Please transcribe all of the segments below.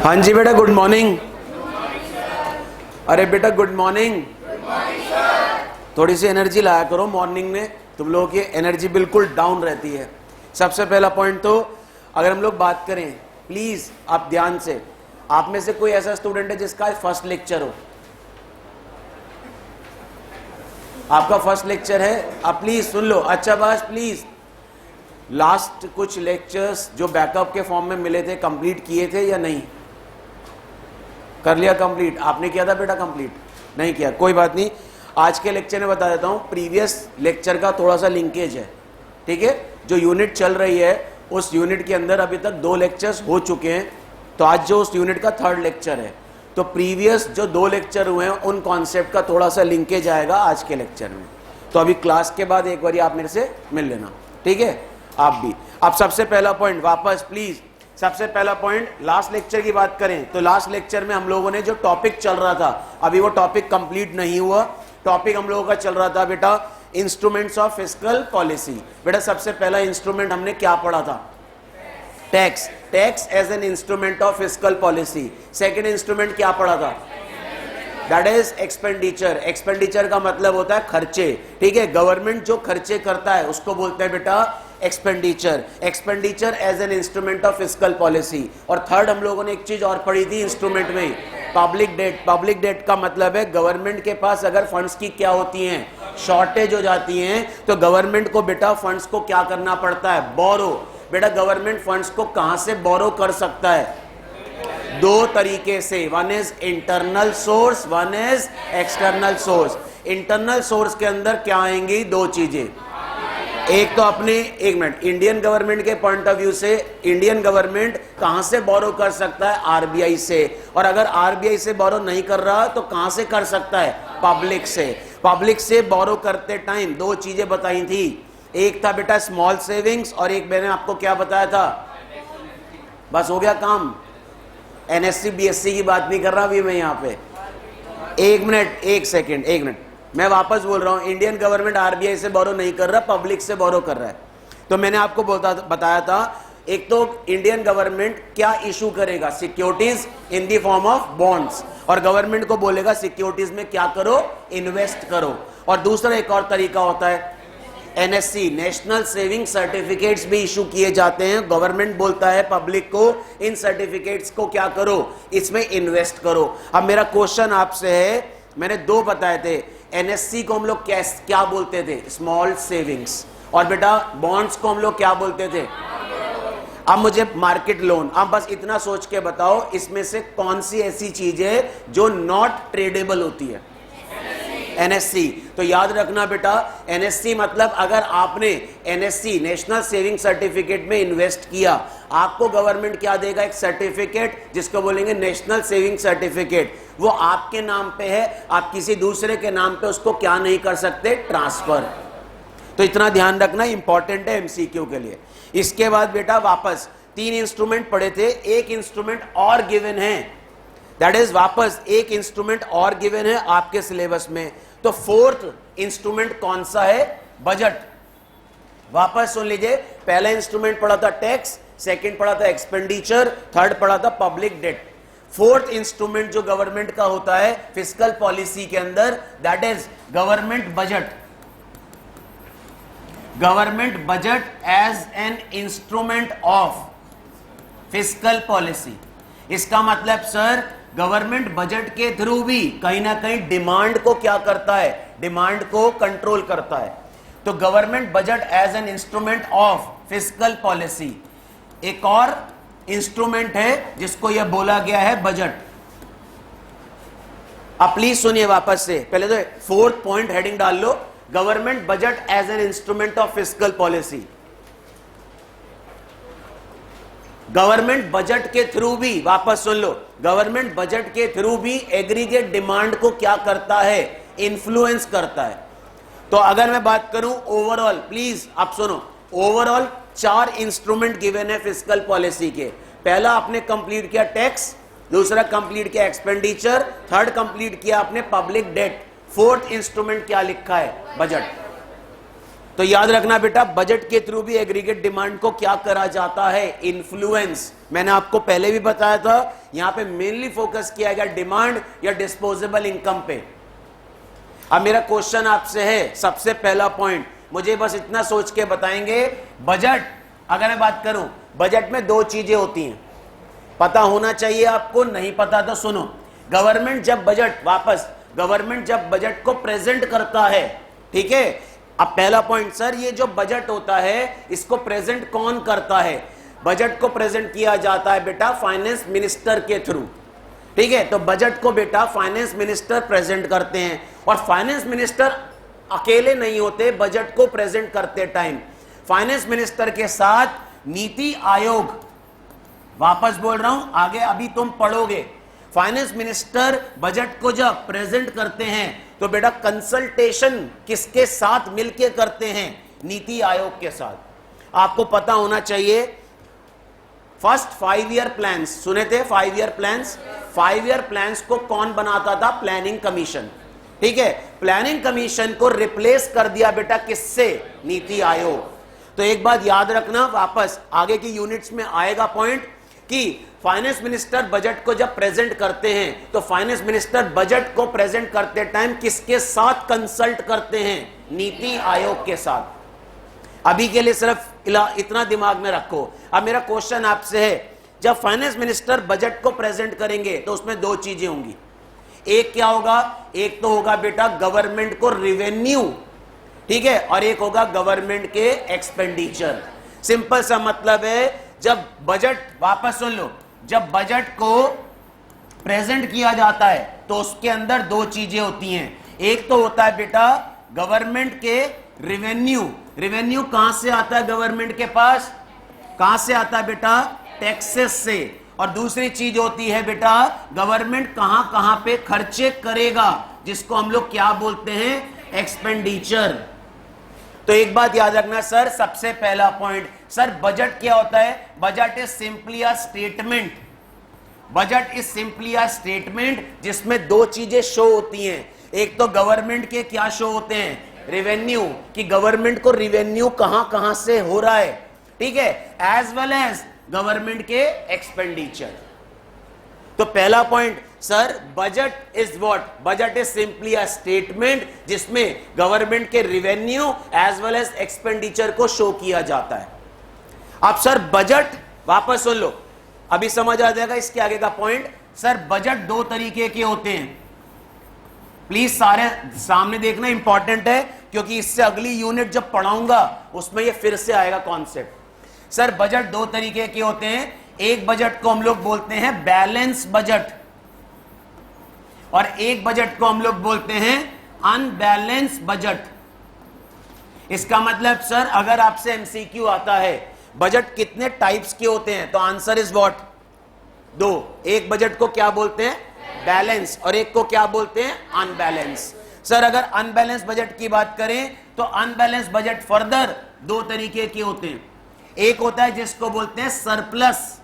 हाँ जी बेटा, good morning. अरे बेटा गुड मॉर्निंग। थोड़ी सी एनर्जी लाया करो मॉर्निंग में, तुम लोगों की एनर्जी बिल्कुल डाउन रहती है। सबसे पहला पॉइंट तो अगर हम लोग बात करें, प्लीज आप ध्यान से, आप में से कोई ऐसा स्टूडेंट है जिसका फर्स्ट लेक्चर हो? आपका फर्स्ट लेक्चर है? आप प्लीज सुन लो। अच्छा बस प्लीज, लास्ट कुछ लेक्चर्स जो बैकअप के फॉर्म में मिले थे कंप्लीट किए थे या नहीं? कर लिया कंप्लीट? आपने किया था बेटा कंप्लीट? नहीं किया, कोई बात नहीं। आज के लेक्चर में बता देता हूं, प्रीवियस लेक्चर का थोड़ा सा लिंकेज है, ठीक है? जो यूनिट चल रही है उस यूनिट के अंदर अभी तक 2 लेक्चर्स हो चुके हैं, तो आज जो उस यूनिट का 3rd लेक्चर है, तो प्रीवियस जो 2 लेक्चर हुए हैं उन कॉन्सेप्ट का थोड़ा सा लिंकेज आएगा आज के लेक्चर में। तो अभी क्लास के बाद एक बार आप मेरे से मिल लेना, ठीक है? आप भी। अब सबसे पहला पॉइंट वापस प्लीज, सबसे पहला पॉइंट, लास्ट लेक्चर की बात करें तो लास्ट लेक्चर में हम लोगों ने जो टॉपिक चल रहा था, अभी वो टॉपिक कंप्लीट नहीं हुआ। टॉपिक हम लोगों का चल रहा था बेटा इंस्ट्रूमेंट्स ऑफ फिस्कल पॉलिसी। बेटा सबसे पहला इंस्ट्रूमेंट हमने क्या पढ़ा था? Tax. Tax as an instrument of fiscal policy. Second instrument क्या पढ़ा था? That is expenditure. एक्सपेंडिचर का मतलब होता है खर्चे, ठीक है? गवर्नमेंट जो खर्चे करता है उसको बोलते हैं बेटा expenditure. Expenditure as an instrument of fiscal policy. और थर्ड हम लोगों ने एक चीज और पढ़ी थी इंस्ट्रूमेंट में, पब्लिक डेट। पब्लिक डेट का मतलब है गवर्नमेंट के पास अगर फंड्स की क्या होती हैं, शॉर्टेज हो जाती हैं, तो गवर्नमेंट को बेटा फंड्स को क्या करना पड़ता है? बोरो। बेटा गवर्नमेंट फंड्स को कहां से बोरो कर सकता है? 2 तरीके से, one is internal source, one is external source. Internal source के अंदर क्या आएंगी? 2 चीजें। एक तो अपने, एक मिनट, इंडियन गवर्नमेंट के पॉइंट ऑफ व्यू से इंडियन गवर्नमेंट कहां से बोरो कर सकता है? आरबीआई से। और अगर आरबीआई से बोरो नहीं कर रहा तो कहां से कर सकता है? पब्लिक से। पब्लिक से बोरो करते टाइम 2 चीजें बताई थी, एक था बेटा स्मॉल सेविंग्स और एक मैंने आपको क्या बताया था? बस हो गया काम। एनएससी बीएससी की बात नहीं कर रहा अभी मैं यहां पे। 1 मिनट, 1 सेकेंड, 1 मिनट, मैं वापस बोल रहा हूं। इंडियन गवर्नमेंट आरबीआई से बोरो नहीं कर रहा, पब्लिक से बोरो कर रहा है। तो मैंने आपको बताया था, एक तो इंडियन गवर्नमेंट क्या इशू करेगा? Securities in the form of bonds, और गवर्नमेंट को बोलेगा सिक्योरिटीज में क्या करो? इन्वेस्ट करो। और दूसरा एक और तरीका होता है एनएससी, नेशनल सेविंग सर्टिफिकेट्स भी इशू किए जाते हैं। गवर्नमेंट बोलता है पब्लिक को इन सर्टिफिकेट्स को क्या करो? इसमें इन्वेस्ट करो। अब मेरा क्वेश्चन आपसे है, मैंने 2 बताए थे, एनएससी को हम लोग क्या बोलते थे? Small savings. और बेटा बॉन्ड्स को हम लोग क्या बोलते थे? अब मुझे मार्केट लोन। अब बस इतना सोच के बताओ, इसमें से कौन सी ऐसी चीज है जो नॉट ट्रेडेबल होती है? एनएससी। तो याद रखना बेटा, एनएससी मतलब अगर आपने एनएससी नेशनल सेविंग सर्टिफिकेट में इन्वेस्ट किया, आपको गवर्नमेंट क्या देगा? एक सर्टिफिकेट जिसको बोलेंगे नेशनल सेविंग सर्टिफिकेट। वो आपके नाम पे है, आप किसी दूसरे के नाम पे उसको क्या नहीं कर सकते? ट्रांसफर। तो इतना ध्यान रखना, इंपॉर्टेंट है एमसीक्यू के लिए। इसके बाद बेटा वापस 3 इंस्ट्रूमेंट पढ़े थे, एक इंस्ट्रूमेंट और गिवन है, दैट इज वापस एक इंस्ट्रूमेंट और गिवन है आपके सिलेबस में। तो 4th इंस्ट्रूमेंट कौन सा है? बजट। वापस सुन लीजिए, पहला इंस्ट्रूमेंट पढ़ा था टैक्स, सेकंड पढ़ा था एक्सपेंडिचर, थर्ड पढ़ा था पब्लिक डेट। 4th इंस्ट्रूमेंट जो गवर्नमेंट का होता है फिस्कल पॉलिसी के अंदर, that is government budget. Government budget as an instrument of fiscal policy. इसका मतलब सर, गवर्नमेंट बजट के थ्रू भी कहीं ना कहीं डिमांड को क्या करता है? डिमांड को कंट्रोल करता है। तो government budget as an instrument of fiscal policy. एक और इंस्ट्रूमेंट है जिसको यह बोला गया है बजट। अब प्लीज सुनिए वापस से, पहले तो 4th पॉइंट हेडिंग डाल लो, government budget as an instrument of fiscal policy. Government budget के थ्रू भी, वापस सुन लो, गवर्नमेंट बजट के थ्रू भी एग्रीगेट डिमांड को क्या करता है? इन्फ्लुएंस करता है। तो अगर मैं बात करूं ओवरऑल, प्लीज आप सुनो, ओवरऑल 4 इंस्ट्रूमेंट गिवन है फिस्कल पॉलिसी के। पहला आपने कंप्लीट किया टैक्स, दूसरा कंप्लीट किया एक्सपेंडिचर, थर्ड कंप्लीट किया आपने पब्लिक डेट, 4th इंस्ट्रूमेंट क्या लिखा है? बजट। तो याद रखना बेटा, बजट के थ्रू भी एग्रीगेट डिमांड को क्या करा जाता है, इन्फ्लुएंस। मैंने आपको पहले भी बताया था, यहां पे मेनली फोकस किया गया डिमांड या डिस्पोजेबल इनकम पे। अब मेरा क्वेश्चन आपसे है, सबसे पहला पॉइंट मुझे बस इतना सोच के बताएंगे, बजट अगर मैं बात करूं, बजट में दो चीजें होती हैं, पता होना चाहिए आपको, नहीं पता तो सुनो। गवर्नमेंट जब बजट को प्रेजेंट करता है, ठीक है। अब पहला पॉइंट, सर ये जो बजट होता है इसको प्रेजेंट कौन करता है? बजट को प्रेजेंट किया जाता है बेटा फाइनेंस मिनिस्टर के थ्रू, ठीक है। तो बजट को बेटा फाइनेंस मिनिस्टर प्रेजेंट करते हैं, और फाइनेंस मिनिस्टर अकेले नहीं होते बजट को प्रेजेंट करते टाइम। फाइनेंस मिनिस्टर के साथ नीति आयोग, वापस बोल रहा हूं, आगे अभी तुम पढ़ोगे, फाइनेंस मिनिस्टर बजट को जब प्रेजेंट करते हैं तो बेटा कंसल्टेशन किसके साथ मिलके करते हैं? नीति आयोग के साथ। आपको पता होना चाहिए, फर्स्ट 5 ईयर प्लान्स सुने थे, 5 ईयर प्लान्स, 5 ईयर प्लान्स को कौन बनाता था? प्लानिंग कमीशन, ठीक है। प्लानिंग कमीशन को रिप्लेस कर दिया बेटा किससे? नीति आयोग। तो एक बात याद रखना, वापस आगे की यूनिट्स में आएगा पॉइंट, कि फाइनेंस मिनिस्टर बजट को जब प्रेजेंट करते हैं तो फाइनेंस मिनिस्टर बजट को प्रेजेंट करते टाइम किसके साथ कंसल्ट करते हैं? नीति आयोग के साथ। अभी के लिए सिर्फ इतना दिमाग में रखो। अब मेरा क्वेश्चन आपसे है, जब फाइनेंस मिनिस्टर बजट को प्रेजेंट करेंगे तो उसमें दो चीजें होंगी। एक क्या होगा? एक तो होगा बेटा गवर्नमेंट को रिवेन्यू, ठीक है, और एक होगा गवर्नमेंट के एक्सपेंडिचर। सिंपल सा मतलब है, जब बजट, वापस सुन लो, जब बजट को प्रेजेंट किया जाता है तो उसके अंदर दो चीजें होती हैं। एक तो होता है बेटा गवर्नमेंट के रिवेन्यू। रिवेन्यू कहां से आता है गवर्नमेंट के पास? कहां से आता है बेटा? टैक्सेस से। और दूसरी चीज होती है बेटा गवर्नमेंट कहां कहां पे खर्चे करेगा, जिसको हम लोग क्या बोलते हैं? एक्सपेंडिचर। तो एक बात याद रखना सर, सबसे पहला पॉइंट, सर बजट क्या होता है? Budget is simply a statement. Budget is simply a statement जिसमें दो चीजें शो होती हैं। एक तो गवर्नमेंट के क्या शो होते हैं? रेवेन्यू, कि गवर्नमेंट को रेवेन्यू कहां कहां से हो रहा है, ठीक है, एज वेल एज गवर्नमेंट के एक्सपेंडिचर। तो पहला point sir, budget is what? Budget is simply a statement जिसमें गवर्नमेंट के revenue as well as expenditure को शो किया जाता है। अब सर बजट, वापस सुन लो, अभी समझ आ जाएगा इसके आगे का पॉइंट। सर बजट दो तरीके के होते हैं, प्लीज सारे सामने देखना, इंपॉर्टेंट है, क्योंकि इससे अगली यूनिट जब पढ़ाऊंगा उसमें ये फिर से आएगा कॉन्सेप्ट। सर बजट दो तरीके के होते हैं। एक बजट को हम लोग बोलते हैं बैलेंस बजट, और एक बजट को हम लोग बोलते हैं अनबैलेंस बजट। इसका मतलब सर अगर आपसे एमसीक्यू आता है बजट कितने टाइप्स के होते हैं, तो आंसर इज व्हाट? दो। एक बजट को क्या बोलते हैं? बैलेंस, और एक को क्या बोलते हैं? अनबैलेंस। सर अगर अनबैलेंस बजट की बात करें तो अनबैलेंस बजट फर्दर दो तरीके के होते हैं। एक होता है जिसको बोलते हैं सरप्लस,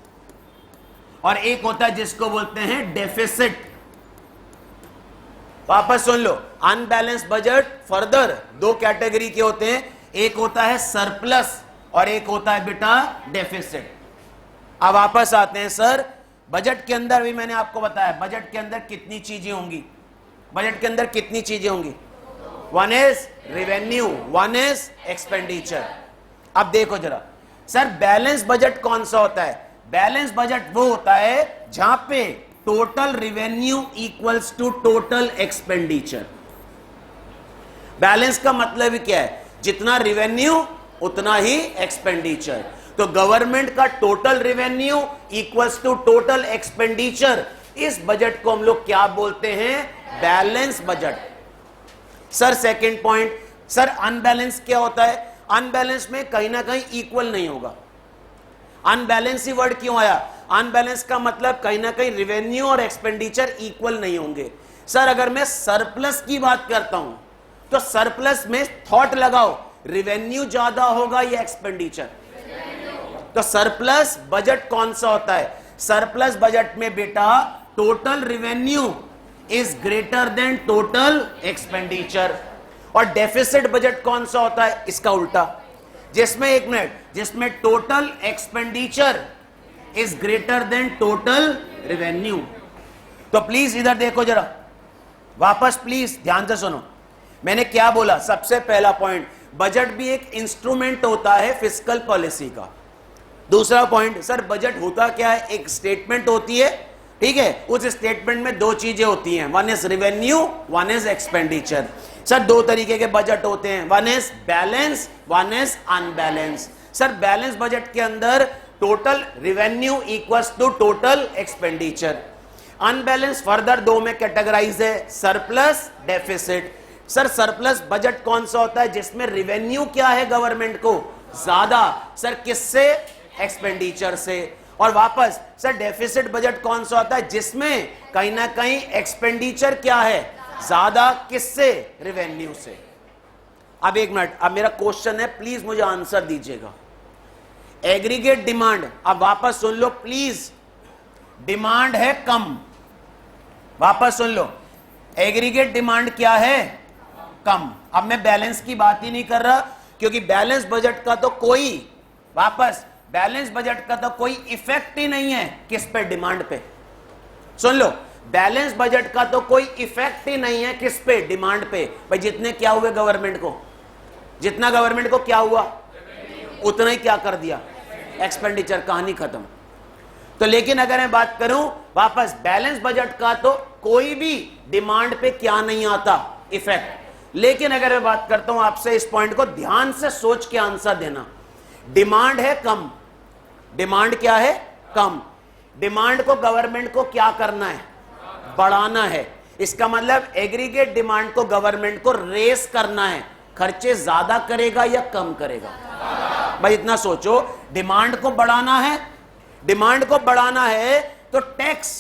और एक होता है जिसको बोलते हैं डेफिसिट। वापस सुन लो, अनबैलेंस बजट फर्दर दो कैटेगरी के होते हैं, एक होता है सरप्लस और एक होता है बेटा डेफिसिट। अब वापस आते हैं सर, बजट के अंदर भी मैंने आपको बताया बजट के अंदर कितनी चीजें होंगी? बजट के अंदर कितनी चीजें होंगी? One is revenue, one is expenditure. अब देखो जरा सर, बैलेंस बजट कौन सा होता है? बैलेंस बजट वो होता है जहां पे total revenue equals to total expenditure. Balance का मतलब ही क्या है? जितना रेवेन्यू उतना ही एक्सपेंडिचर। तो गवर्नमेंट का total revenue equals to total expenditure, इस बजट को हम लोग क्या बोलते हैं? Balance budget. Sir second point, sir unbalance क्या होता है? अनबैलेंस में कहीं ना कहीं इक्वल नहीं होगा। अनबैलेंस ही वर्ड क्यों आया? अनबैलेंस का मतलब कहीं ना कहीं रेवेन्यू और एक्सपेंडिचर इक्वल नहीं होंगे। सर अगर मैं सरप्लस की बात करता हूं तो सरप्लस में थॉट लगाओ, रेवेन्यू ज्यादा होगा या एक्सपेंडिचर? तो सरप्लस बजट कौन सा होता है? सरप्लस बजट में बेटा total revenue is greater then total expenditure. और डेफिसिट बजट कौन सा होता है? इसका उल्टा, जिसमें, एक मिनट, जिसमें total expenditure is greater then total revenue. तो प्लीज इधर देखो जरा, वापस प्लीज ध्यान से सुनो। मैंने क्या बोला? सबसे पहला पॉइंट, बजट भी एक इंस्ट्रूमेंट होता है फिस्कल पॉलिसी का। दूसरा पॉइंट, सर बजट होता क्या है? एक स्टेटमेंट होती है, ठीक है, उस स्टेटमेंट में दो चीजें होती हैं, one is revenue, one is expenditure. Sir दो तरीके के बजट होते हैं, one is balance, one is unbalance. Sir balance budget के अंदर total revenue equals to total expenditure. Unbalance further दो में कैटेगराइज है, surplus, deficit. Sir surplus budget कौन सा होता है? जिसमें रेवेन्यू क्या है गवर्नमेंट को? ज्यादा। सर किससे? एक्सपेंडिचर से। और वापस सर डेफिसिट बजट कौन सा होता है? जिसमें कहीं ना कहीं एक्सपेंडिचर क्या है? ज्यादा। किससे? रेवेन्यू से। अब एक मिनट, अब मेरा क्वेश्चन है, प्लीज मुझे आंसर दीजिएगा। एग्रीगेट डिमांड, अब वापस सुन लो प्लीज, डिमांड है कम, वापस सुन लो, एग्रीगेट डिमांड क्या है? कम। अब मैं बैलेंस की बात ही नहीं कर रहा, क्योंकि बैलेंस बजट का तो कोई, वापस, बैलेंस बजट का तो कोई इफेक्ट ही नहीं है किस पे? डिमांड पे। सुन लो, बैलेंस बजट का तो कोई इफेक्ट ही नहीं है किस पे? डिमांड पे। भाई जितने क्या हुए गवर्नमेंट को, जितना गवर्नमेंट को क्या हुआ उतना ही क्या कर दिया? एक्सपेंडिचर, कहानी खत्म। तो लेकिन अगर मैं बात करूं वापस, बैलेंस बजट का तो कोई भी डिमांड पे क्या नहीं आता? इफेक्ट। लेकिन अगर मैं बात करता हूं आपसे, इस पॉइंट को ध्यान से सोच के आंसर देना। डिमांड है कम, डिमांड क्या है? कम। डिमांड को गवर्नमेंट को क्या करना है? बढ़ाना है। इसका मतलब एग्रीगेट डिमांड को गवर्नमेंट को रेस करना है। खर्चे ज्यादा करेगा या कम करेगा? भाई इतना सोचो, डिमांड को बढ़ाना है, डिमांड को बढ़ाना है तो टैक्स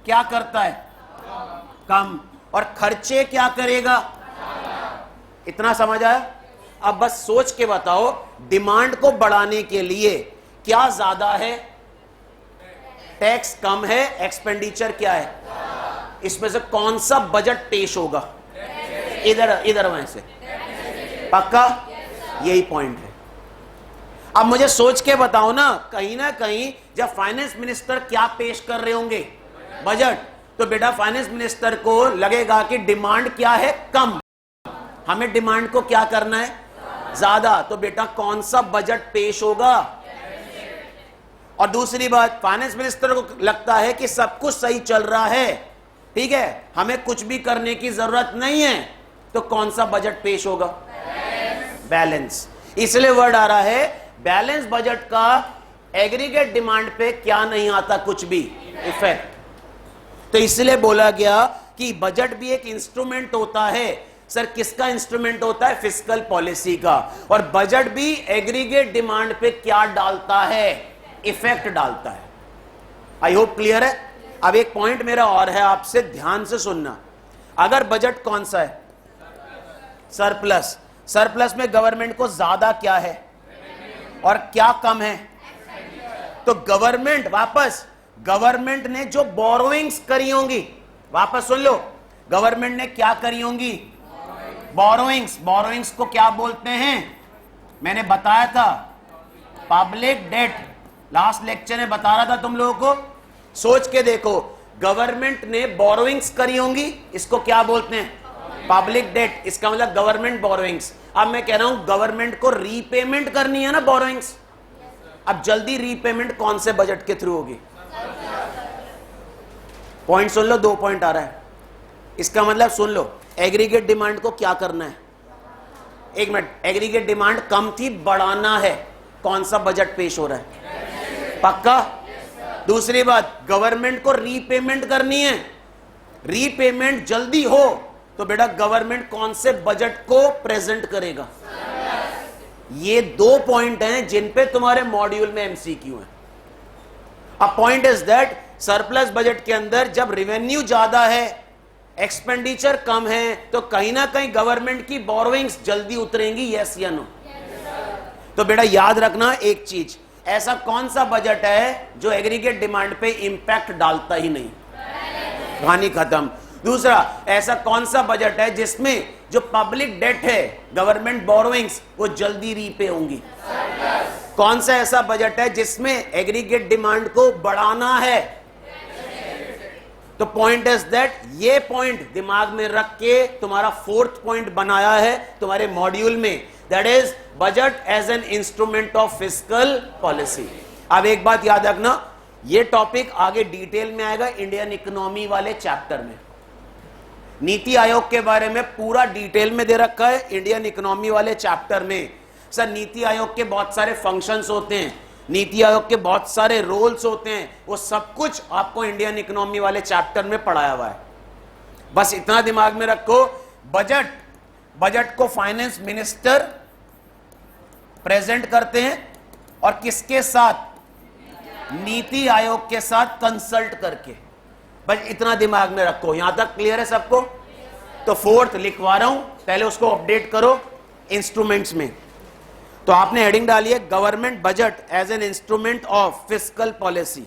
क्या करता है? कम। और खर्चे क्या करेगा? इतना समझ आया? अब बस सोच के बताओ, डिमांड को बढ़ाने के लिए क्या ज्यादा है? टैक्स कम है, एक्सपेंडिचर क्या है? इसमें से कौन सा बजट पेश होगा? इधर वहां से पक्का? यही पॉइंट है। अब मुझे सोच के बताओ ना कहीं जब फाइनेंस मिनिस्टर क्या पेश कर रहे होंगे? बजट। तो बेटा फाइनेंस मिनिस्टर को लगेगा कि डिमांड क्या है? कम, हमें डिमांड को क्या करना है? ज्यादा। तो बेटा कौन सा बजट पेश होगा? और दूसरी बात, फाइनेंस मिनिस्टर को लगता है कि सब कुछ सही चल रहा है, ठीक है, हमें कुछ भी करने की जरूरत नहीं है, तो कौन सा बजट पेश होगा? बैलेंस। इसलिए वर्ड आ रहा है बैलेंस बजट का एग्रीगेट डिमांड पे क्या नहीं आता? कुछ भी इफेक्ट। तो इसलिए बोला गया कि बजट भी एक इंस्ट्रूमेंट होता है। सर किसका इंस्ट्रूमेंट होता है? फिस्कल पॉलिसी का। और बजट भी एग्रीगेट डिमांड पे क्या डालता है? इफेक्ट डालता है। आई होप क्लियर है। अब एक पॉइंट मेरा और है, आपसे ध्यान से सुनना। अगर बजट कौन सा है? सरप्लस। सरप्लस में गवर्नमेंट को ज्यादा क्या है और क्या कम है? तो गवर्नमेंट, वापस, गवर्नमेंट ने जो बोरोइंग्स करी होंगी, वापस सुन लो, गवर्नमेंट ने क्या करी होंगी? बोरोइंग्स। बोरोइंग्स को क्या बोलते हैं? मैंने बताया था, पब्लिक डेट। लास्ट लेक्चर में बता रहा था तुम लोगों को। सोच के देखो, गवर्नमेंट ने बोरोइंग्स करी होंगी, इसको क्या बोलते हैं? Public debt. इसका मतलब गवर्नमेंट बोरोइंग्स। अब मैं कह रहा हूं गवर्नमेंट को रीपेमेंट करनी है ना बोरोइंग्स। अब जल्दी रीपेमेंट कौन से बजट के थ्रू होगी? पॉइंट सुन लो, 2 पॉइंट आ रहा है। इसका मतलब सुन लो, एग्रीगेट डिमांड को क्या करना है? एक मिनट, एग्रीगेट डिमांड कम थी, बढ़ाना है। कौन सा बजट पेश हो रहा है? पक्का? दूसरी बात, गवर्नमेंट को रीपेमेंट करनी है। रीपेमेंट जल्दी हो तो बेटा गवर्नमेंट कौन से बजट को प्रेजेंट करेगा? ये 2 पॉइंट हैं जिन पे तुम्हारे मॉड्यूल में एमसीक्यू है। अब point is that surplus budget के अंदर जब रेवेन्यू ज्यादा है, एक्सपेंडिचर कम है, तो कहीं ना कहीं गवर्नमेंट की बोरोइंग्स जल्दी उतरेंगी, यस या नो? तो बेटा याद रखना एक चीज, ऐसा कौन सा बजट है जो एग्रीगेट डिमांड पे इंपैक्ट डालता ही नहीं? कहानी खत्म। दूसरा, ऐसा कौन सा बजट है जिसमें जो पब्लिक डेट है, गवर्नमेंट बोरोइंग्स, वो जल्दी रीपे होंगी। कौन सा ऐसा बजट है जिसमें एग्रीगेट डिमांड को बढ़ाना है? तो पॉइंट इज दैट, ये पॉइंट दिमाग में रख के तुम्हारा फोर्थ पॉइंट बनाया है तुम्हारे मॉड्यूल में, that is budget as an instrument of fiscal policy. अब एक बात याद रखना, ये टॉपिक आगे डिटेल में आएगा इंडियन इकोनॉमी वाले चैप्टर में। नीति आयोग के बारे में पूरा डिटेल में दे रखा है इंडियन इकोनॉमी वाले चैप्टर में। सर नीति आयोग के बहुत सारे फंक्शंस होते हैं, नीति आयोग के बहुत सारे रोल्स होते हैं, वो सब कुछ आपको इंडियन इकोनॉमी वाले चैप्टर में पढ़ाया हुआ है। बस इतना दिमाग में रखो, बजट को फाइनेंस मिनिस्टर प्रेजेंट करते हैं और किसके साथ? नीति आयोग के साथ कंसल्ट करके। बस इतना दिमाग में रखो। यहां तक क्लियर है सबको? तो फोर्थ लिखवा रहा हूं, पहले उसको अपडेट करो इंस्ट्रूमेंट्स में। तो आपने हेडिंग डाली है government budget as an instrument of fiscal policy.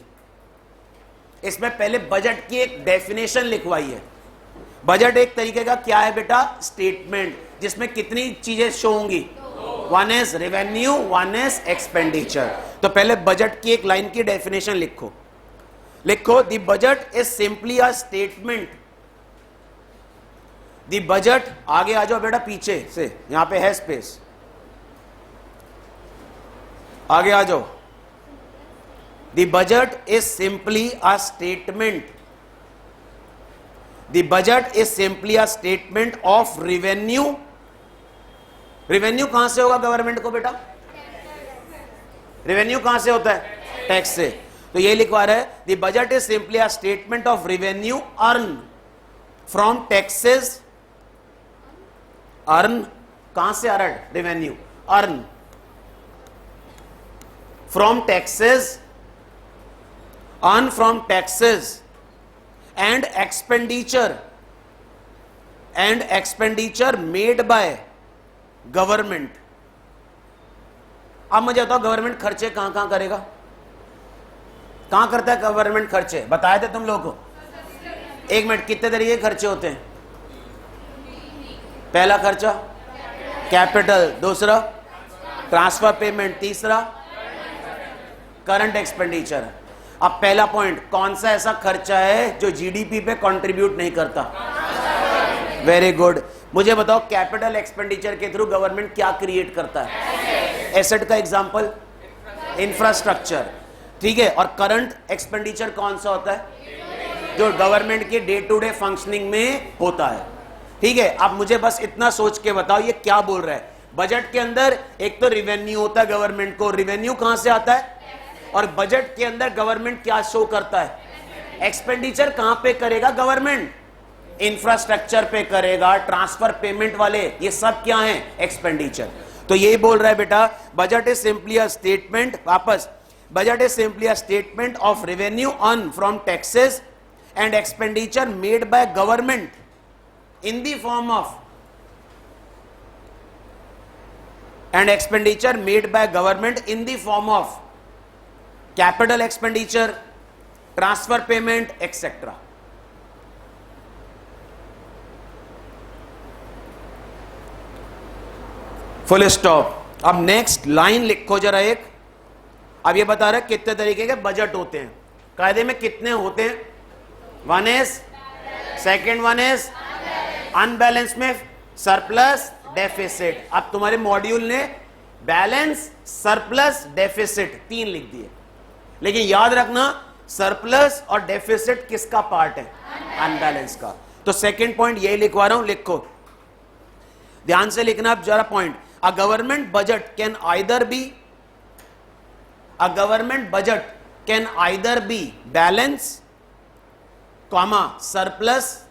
इसमें पहले बजट की एक डेफिनेशन लिखवाई है। बजट एक तरीके का क्या है बेटा? स्टेटमेंट, जिसमें कितनी चीजें शो होंगी? One is revenue, one is expenditure. तो पहले बजट की एक लाइन की डेफिनेशन लिखो। The budget is simply a statement. The budget, आगे आ जाओ बेटा पीछे से, यहां पे है स्पेस, आगे आ जाओ। The budget is simply a statement. The budget is simply a statement of revenue. Revenue कहां से होगा गवर्नमेंट को बेटा? रेवेन्यू कहां से होता है? टैक्स से। तो ये लिखवा रहा है, the budget is simply a statement of revenue earn from taxes. Earn कहां से? Earn, revenue earn from taxes, earn from taxes and expenditure made by government. अब मुझे बताओ गवर्नमेंट खर्चे कहां कहां करेगा? कहां करता है गवर्नमेंट खर्चे? बताए थे तुम लोगों को। एक मिनट, कितने तरीके के खर्चे होते हैं? पहला खर्चा कैपिटल, दूसरा ट्रांसफर पेमेंट, तीसरा करंट एक्सपेंडिचर। अब पहला पॉइंट, कौन सा ऐसा खर्चा है जो जीडीपी पे कंट्रीब्यूट नहीं करता? Very good. मुझे बताओ कैपिटल एक्सपेंडिचर के थ्रू गवर्नमेंट क्या क्रिएट करता है? एसेट का एग्जांपल इंफ्रास्ट्रक्चर, ठीक है। और करंट एक्सपेंडिचर कौन सा होता है? जो गवर्नमेंट के डे टू डे फंक्शनिंग में होता है, ठीक है। अब मुझे बस इतना सोच के बताओ ये क्या बोल रहा है? बजट के अंदर एक तो रिवेन्यू होता है गवर्नमेंट को, रिवेन्यू कहां से आता है? और बजट के अंदर गवर्नमेंट क्या शो करता है? एक्सपेंडिचर कहां पे करेगा गवर्नमेंट? इंफ्रास्ट्रक्चर पे करेगा, ट्रांसफर पेमेंट वाले, ये सब क्या है? एक्सपेंडिचर। तो यही बोल रहा है बेटा, budget is simply a statement, वापस, budget is simply a statement of revenue earn from taxes and expenditure made by government in the form of capital expenditure, transfer payment etcetera. Full stop. अब next line लिखो जरा एक। अब ये बता रहा है कितने तरीके के बजट होते हैं। कायदे में कितने होते हैं? One is, second one is unbalance में सरप्लस डेफिसिट। अब तुम्हारे मॉड्यूल ने बैलेंस, सरप्लस, डेफिसिट 3 लिख दिए, लेकिन याद रखना सरप्लस और डेफिसिट किसका पार्ट है? अनबैलेंस का। तो सेकेंड पॉइंट यही लिखवा रहा हूं, लिखो, ध्यान से लिखना अब जरा point. A government budget can either be balance, comma surplus.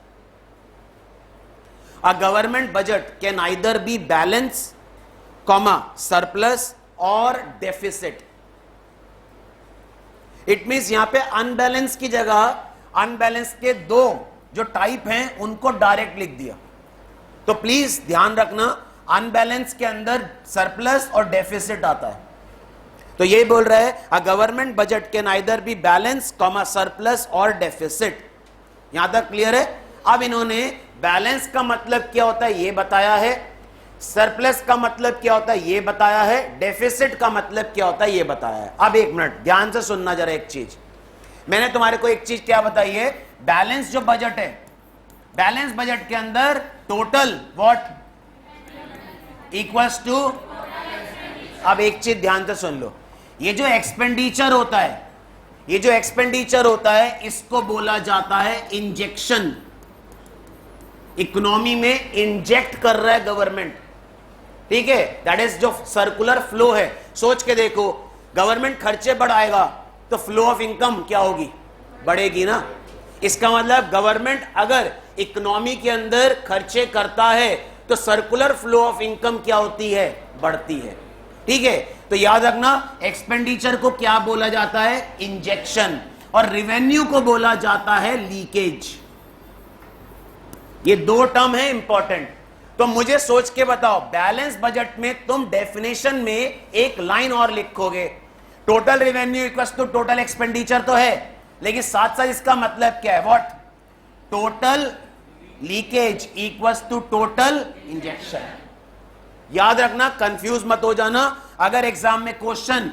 A government budget can either be balance, comma surplus और डेफिसिट। इट मींस यहां पे अनबैलेंस की जगह अनबैलेंस के 2 जो टाइप हैं उनको डायरेक्ट लिख दिया। तो प्लीज ध्यान रखना, अनबैलेंस के अंदर सरप्लस और डेफिसिट आता है। तो ये बोल रहा है a government budget can either be balance, comma surplus और डेफिसिट। यहां तक क्लियर है? अब इन्होंने बैलेंस का मतलब क्या होता है ये बताया है, सरप्लस का मतलब क्या होता है ये बताया है, डेफिसिट का मतलब क्या होता है ये बताया है। अब एक मिनट ध्यान से सुनना जरा एक चीज, मैंने तुम्हारे को एक चीज क्या बताई है, बैलेंस जो बजट है, बैलेंस बजट के अंदर टोटल व्हाट इक्वल्स टू, अब एक चीज ध्यान से सुन लो, ये जो एक्सपेंडिचर होता है, ये जो एक्सपेंडिचर होता है इसको बोला जाता है इंजेक्शन। इकोनॉमी में इंजेक्ट कर रहा है गवर्नमेंट, ठीक है, दैट इज जो सर्कुलर फ्लो है। सोच के देखो, गवर्नमेंट खर्चे बढ़ाएगा तो फ्लो ऑफ इनकम क्या होगी, बढ़ेगी ना। इसका मतलब गवर्नमेंट अगर इकोनॉमी के अंदर खर्चे करता है तो सर्कुलर फ्लो ऑफ इनकम क्या होती है, बढ़ती है, ठीक है। तो याद रखना एक्सपेंडिचर को क्या बोला जाता है, इंजेक्शन, और रेवेन्यू को बोला जाता है लीकेज। ये दो टर्म है इंपॉर्टेंट। तो मुझे सोच के बताओ, बैलेंस बजट में तुम डेफिनेशन में एक लाइन और लिखोगे, total revenue equals to total expenditure तो है, लेकिन साथ साथ इसका मतलब क्या है, what, total leakage equals to total injection. याद रखना, कंफ्यूज मत हो जाना। अगर एग्जाम में क्वेश्चन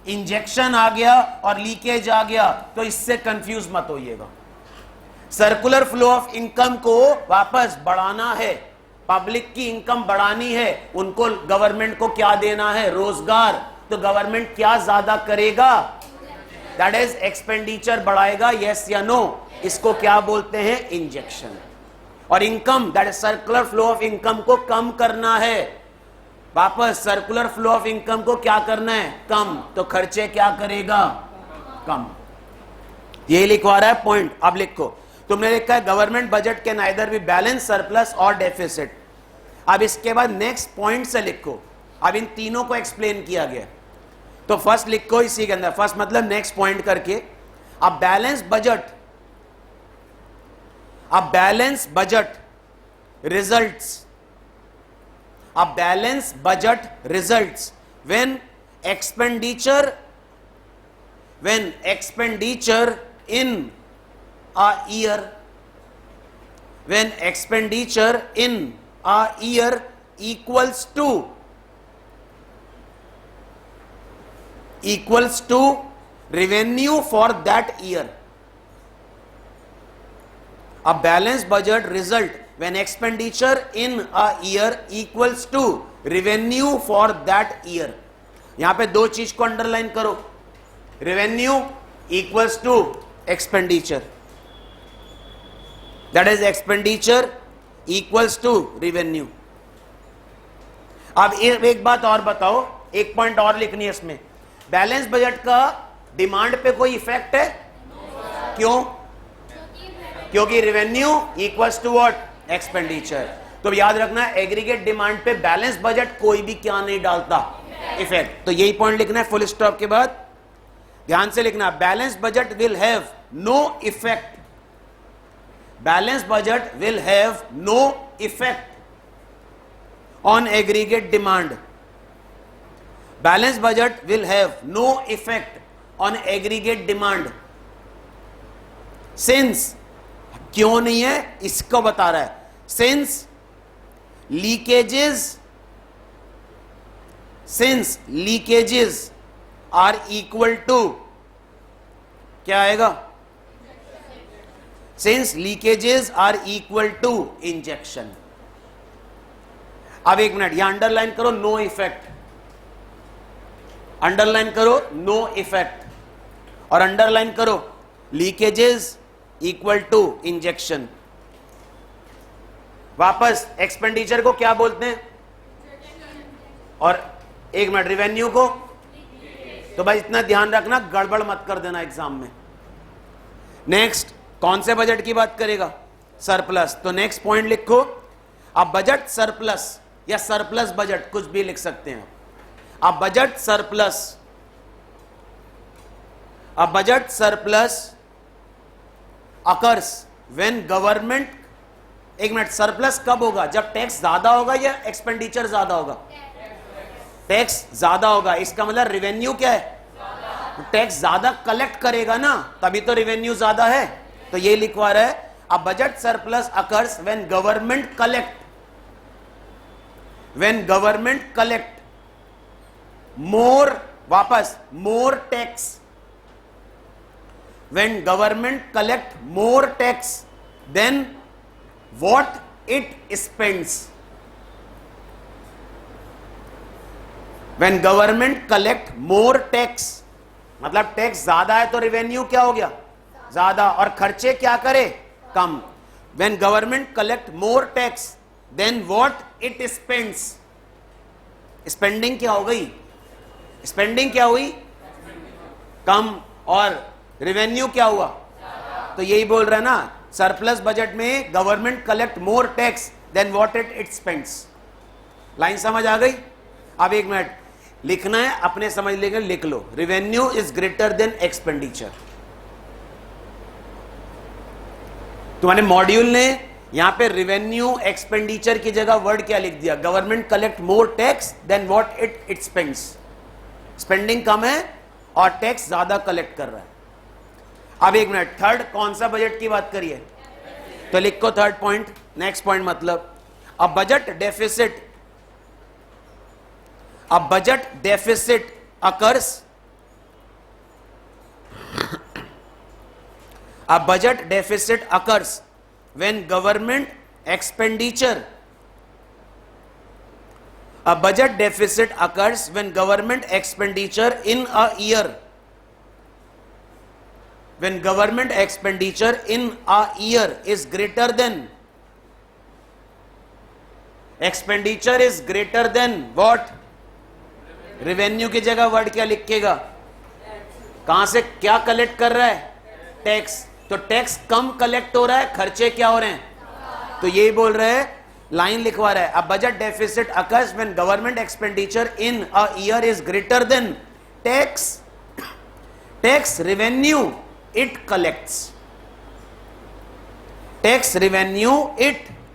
इंजेक्शन आ गया और लीकेज आ गया तो इससे कंफ्यूज मत होइएगा। सर्कुलर फ्लो ऑफ इनकम को वापस बढ़ाना है, पब्लिक की इनकम बढ़ानी है, उनको गवर्नमेंट को क्या देना है, रोजगार, तो गवर्नमेंट क्या ज्यादा करेगा, दैट इज एक्सपेंडिचर बढ़ाएगा, यस या नो, इसको क्या बोलते हैं, इंजेक्शन। और income that is circular flow of income को कम करना है, वापस सर्कुलर फ्लो ऑफ इनकम को क्या करना है, कम, तो खर्चे क्या करेगा, कम। ये लिखवा रहा है पॉइंट। अब लिखो, तुमने लिखा है government budget can either be balance, surplus और डेफिसिट। अब इसके बाद नेक्स्ट पॉइंट से लिखो, अब इन तीनों को एक्सप्लेन किया गया, तो फर्स्ट लिखो इसी के अंदर, फर्स्ट मतलब नेक्स्ट पॉइंट करके। अब बैलेंस बजट, अब बैलेंस बजट रिजल्ट्स, अब balance budget results when expenditure in a year, when expenditure in a year equals to revenue for that year. A balanced budget result when expenditure in a year equals to revenue for that year. यहां पे दो चीज को underline करो, revenue equals to expenditure, that is expenditure equals to revenue. अब एक बात और बताओ, एक पॉइंट और लिखनी है इसमें, बैलेंस बजट का डिमांड पे कोई इफेक्ट है, क्यों, क्योंकि revenue equals to what, expenditure. तो याद रखना एग्रीगेट डिमांड पे बैलेंस बजट कोई भी क्या नहीं डालता, इफेक्ट। तो यही पॉइंट लिखना है फुल स्टॉप के बाद, ध्यान से लिखना, balance budget will have no effect, balance budget will have no effect on aggregate demand, balance budget will have no effect on aggregate demand. Since, क्यों नहीं है इसको बता रहा है, since leakages are equal to, क्या आएगा, since leakages are equal to injection. अब एक मिनट यहां अंडरलाइन करो, नो इफेक्ट, अंडरलाइन करो नो इफेक्ट, और अंडरलाइन करो लीकेजेस इक्वल टू इंजेक्शन। वापस एक्सपेंडिचर को क्या बोलते हैं, और एक मिनट रेवेन्यू को, तो भाई इतना ध्यान रखना, गड़बड़ मत कर देना एग्जाम में। नेक्स्ट कौन से बजट की बात करेगा, सरप्लस। तो नेक्स्ट पॉइंट लिखो, अब बजट सरप्लस या सरप्लस बजट कुछ भी लिख सकते हैं। अब बजट सरप्लस, अब budget surplus occurs when government, एक मिनट, सरप्लस कब होगा, जब टैक्स ज्यादा होगा या एक्सपेंडिचर ज्यादा होगा, टैक्स ज्यादा होगा। इसका मतलब रेवेन्यू क्या है, टैक्स ज्यादा कलेक्ट करेगा ना, तभी तो रेवेन्यू ज्यादा है। तो ये लिखवा रहा है, A budget surplus occurs when government collect more, वापस, more tax, when government collect more tax than what it spends. When government collect more tax, मतलब टैक्स ज्यादा है तो रेवेन्यू क्या हो गया, ज्यादा, और खर्चे क्या करे, कम. When government collect more tax than what it spends, spending क्या हो गई, स्पेंडिंग क्या हुई, कम, और रेवेन्यू क्या हुआ. तो यही बोल रहा है ना, सरप्लस बजट में government collect more tax than what it spends. Line समझ आ गई. अब एक मिनट लिखना है, अपने समझ लेकर लिख लो. Revenue is greater than expenditure. तुम्हारे मॉड्यूल ने यहां पे रेवेन्यू एक्सपेंडिचर की जगह वर्ड क्या लिख दिया, government collect more tax than what it spends. Spending कम है और टैक्स ज्यादा कलेक्ट कर रहा है. अब एक मिनट, थर्ड कौन सा बजट की बात करिए, तो लिखो थर्ड पॉइंट. नेक्स्ट पॉइंट मतलब a budget deficit occurs when government expenditure in a year is greater than what. Revenue की जगह वर्ड क्या लिखेगा, कहां से क्या कलेक्ट कर रहा है, टैक्स. तो टैक्स कम कलेक्ट हो रहा है, खर्चे क्या हो रहे हैं. तो यही बोल रहे हैं, लाइन लिखवा रहा है, a budget deficit occurs when government expenditure in a year is greater then tax revenue it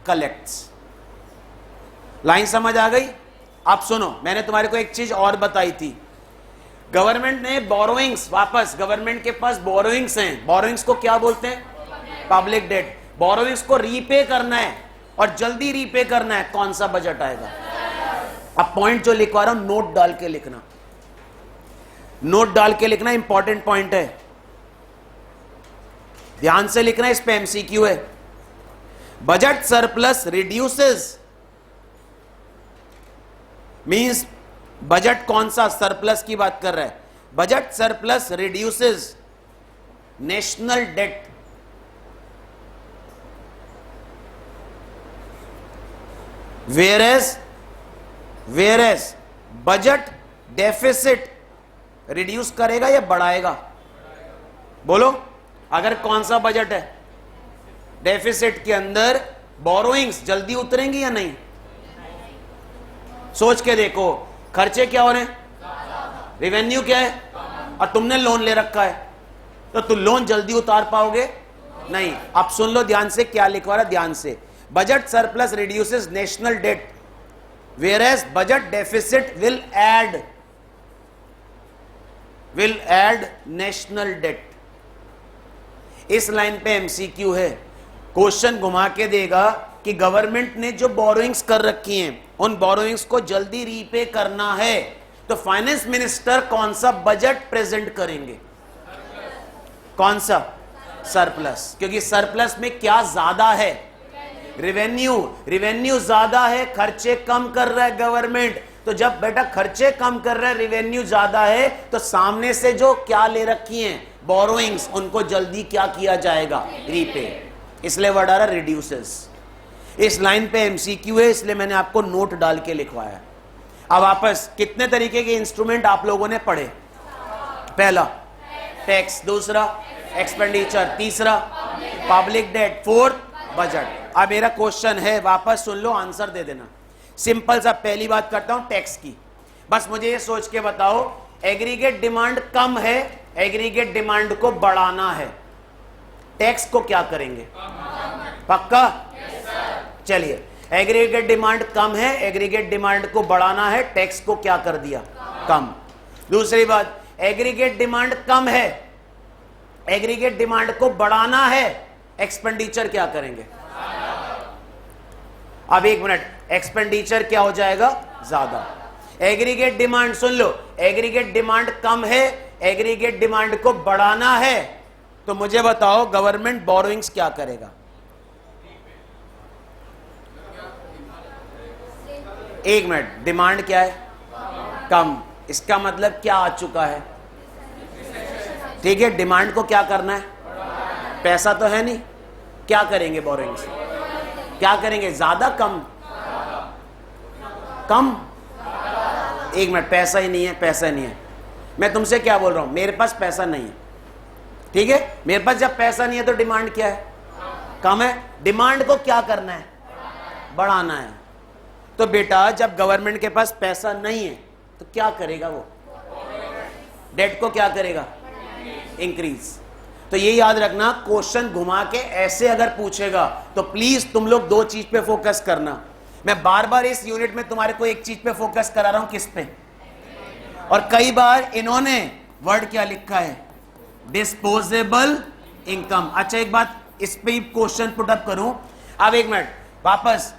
collects. Line समझ आ गई. आप सुनो, मैंने तुम्हारे को एक चीज और बताई थी. गवर्नमेंट ने बोरोइंग्स, वापस गवर्नमेंट के पास बोरोइंग्स हैं. बोरोइंग्स को क्या बोलते हैं, पब्लिक डेट. बोरोइंग्स को रीपे करना है और जल्दी रीपे करना है, कौन सा बजट आएगा. अब पॉइंट जो लिखवा रहा हूं नोट डाल के लिखना, नोट डाल के लिखना, इंपॉर्टेंट पॉइंट है, ध्यान से लिखना, इस पे एमसीक्यू है. Budget surplus reduces means budget कौन सा सरप्लस की बात कर रहा है, budget surplus reduces national debt. Whereas budget deficit reduce करेगा या बढ़ाएगा, बोलो. अगर कौन सा बजट है, डेफिसिट के अंदर बोरोइंग्स जल्दी उतरेंगी या नहीं. सोच के देखो, खर्चे क्या हो रहे हैं, रेवेन्यू क्या है, और तुमने लोन ले रखा है, तो तुम लोन जल्दी उतार पाओगे नहीं. अब सुन लो ध्यान से क्या लिखवा रहा, ध्यान से. Budget surplus reduces national debt whereas budget deficit will add national debt. इस लाइन पे एमसीक्यू है, क्वेश्चन घुमा के देगा कि गवर्नमेंट ने जो बोरोइंग्स कर रखी हैं, उन बोरोइंग्स को जल्दी रीपे करना है, तो फाइनेंस मिनिस्टर कौन सा बजट प्रेजेंट करेंगे, कौन सा, सरप्लस. क्योंकि सरप्लस में क्या ज्यादा है, रेवेन्यू ज्यादा है, खर्चे कम कर रहा है गवर्नमेंट. तो जब बेटा खर्चे कम कर रहा है, रेवेन्यू ज्यादा है, तो सामने से जो क्या ले रखी हैं बोरोइंग्स, उनको जल्दी क्या किया जाएगा, रीपे. इसलिए वर्ड आ रहा रिड्यूसेस. इस लाइन पे एमसीक्यू है, इसलिए मैंने आपको नोट डाल के लिखवाया. अब वापस, कितने तरीके के इंस्ट्रूमेंट आप लोगों ने पढ़े, पहला टैक्स, दूसरा एक्सपेंडिचर, तीसरा पब्लिक डेट, फोर्थ बजट. अब मेरा क्वेश्चन है, वापस सुन लो, आंसर दे देना. सिंपल सा, पहली बात करता हूं टैक्स की. बस मुझे ये सोच के बताओ, एग्रीगेट डिमांड कम है, एग्रीगेट डिमांड को बढ़ाना है, टैक्स को क्या करेंगे, पक्का. चलिए, एग्रीगेट डिमांड कम है, एग्रीगेट डिमांड को बढ़ाना है, टैक्स को क्या कर दिया, कम. दूसरी बात, एग्रीगेट डिमांड कम है, एग्रीगेट डिमांड को बढ़ाना है, एक्सपेंडिचर क्या करेंगे? अब एक मिनट, एक्सपेंडिचर क्या हो जाएगा? ज्यादा। एग्रीगेट डिमांड सुन लो, एग्रीगेट डिमांड कम है, एग्रीगेट डिमांड को बढ़ाना है, तो मुझे बताओ गवर्नमेंट बोरोइंग्स क्या करेगा? एक मिनट, डिमांड क्या है? कम। इसका मतलब क्या आ चुका है? ठीक है, डिमांड को क्या करना है? पैसा तो है नहीं, क्या करेंगे? बोरोइंग्स क्या करेंगे? ज्यादा कम? कम। एक मिनट, पैसा ही नहीं है, पैसा ही नहीं है। मैं तुमसे क्या बोल रहा हूं, मेरे पास पैसा नहीं है, ठीक है, मेरे पास जब पैसा नहीं है तो डिमांड क्या है? कम है। डिमांड को क्या करना है? बढ़ाना है। तो बेटा जब गवर्नमेंट के पास पैसा नहीं है तो क्या करेगा? वो डेट को क्या करेगा? इंक्रीज। तो ये याद रखना, क्वेश्चन घुमा के ऐसे अगर पूछेगा तो प्लीज तुम लोग दो चीज पे फोकस करना। मैं बार बार इस यूनिट में तुम्हारे को एक चीज पे फोकस करा रहा हूं, किस पे? और कई बार इन्होंने वर्ड क्या लिखा है? Disposable income. अच्छा एक बात इस पे ही क्वेश्चन पुट अप करूं। अब एक मिनट वापस,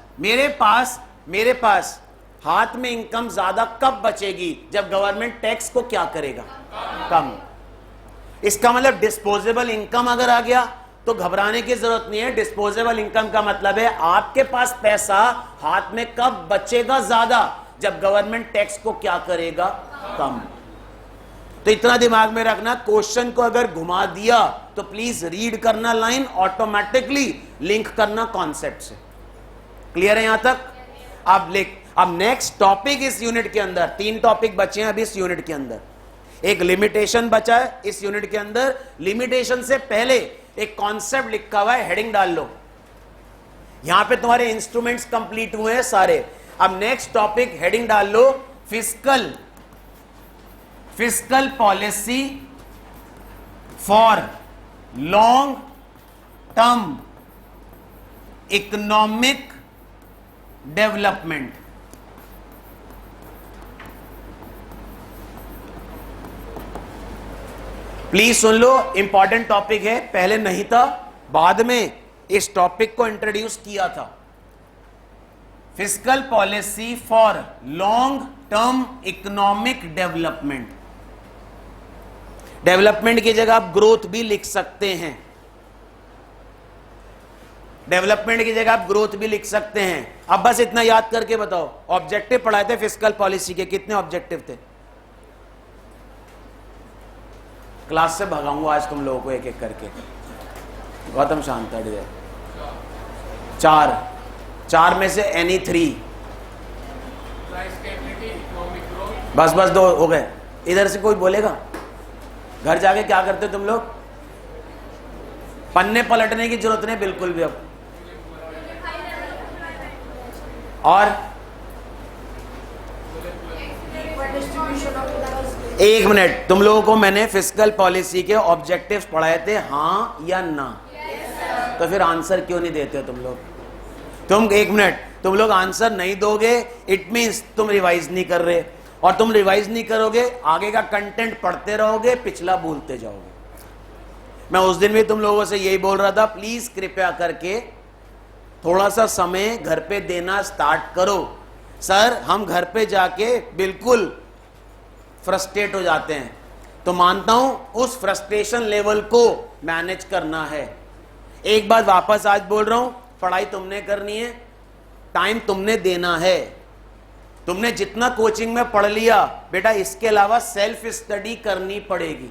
मेरे पास हाथ में इनकम ज्यादा कब बचेगी? जब गवर्नमेंट टैक्स को क्या करेगा? कम। इसका मतलब डिस्पोजेबल इनकम अगर आ गया तो घबराने की जरूरत नहीं है। डिस्पोजेबल इनकम का मतलब है आपके पास पैसा हाथ में कब बचेगा? ज्यादा, जब गवर्नमेंट टैक्स को क्या करेगा? कम। तो इतना दिमाग में रखना, क्वेश्चन को अगर घुमा दिया तो प्लीज रीड करना लाइन, ऑटोमेटिकली लिंक करना कॉन्सेप्ट से। क्लियर है यहां तक? अब नेक्स्ट टॉपिक इस यूनिट के अंदर, 3 टॉपिक बचे हैं अभी इस यूनिट के अंदर। एक लिमिटेशन बचा है इस यूनिट के अंदर। लिमिटेशन से पहले एक कॉन्सेप्ट लिखा हुआ है, हेडिंग डाल लो। यहां पे तुम्हारे इंस्ट्रूमेंट्स कंप्लीट हुए हैं सारे। अब नेक्स्ट टॉपिक हेडिंग डाल लो, fiscal policy for long term economic development. Please सुन लो, इंपॉर्टेंट टॉपिक है, पहले नहीं था, बाद में इस टॉपिक को इंट्रोड्यूस किया था। Fiscal policy for long term economic development. Development की जगह आप ग्रोथ भी लिख सकते हैं, डेवलपमेंट की जगह आप ग्रोथ भी लिख सकते हैं। अब बस इतना याद करके बताओ, ऑब्जेक्टिव पढ़ाए थे फिस्कल पॉलिसी के, कितने ऑब्जेक्टिव थे? क्लास से भगाऊंगा आज तुम लोगों को एक एक करके। गौतम शांत है। 4 में से एनी 3, बस 2 हो गए। इधर से कोई बोलेगा? घर जाके क्या करते हो तुम लोग? पन्ने पलटने की जरूरत नहीं बिल्कुल भी। अब और एक मिनट, तुम लोगों को मैंने फिस्कल पॉलिसी के ऑब्जेक्टिव्स पढ़ाए थे, हां या ना? तो फिर आंसर क्यों नहीं देते हो तुम लोग? तुम एक मिनट, तुम लोग आंसर नहीं दोगे, इट मींस तुम रिवाइज नहीं कर रहे, और तुम रिवाइज नहीं करोगे, आगे का कंटेंट पढ़ते रहोगे, पिछला भूलते जाओगे। मैं उस दिन भी तुम लोगों से यही बोल रहा था, प्लीज कृपया करके थोड़ा सा समय घर पे देना स्टार्ट करो। सर हम घर पे जाके बिल्कुल फ्रस्ट्रेट हो जाते हैं, तो मानता हूं उस फ्रस्ट्रेशन लेवल को मैनेज करना है। एक बात वापस आज बोल रहा हूं, पढ़ाई तुमने करनी है, टाइम तुमने देना है। तुमने जितना कोचिंग में पढ़ लिया बेटा, इसके अलावा सेल्फ स्टडी करनी पड़ेगी।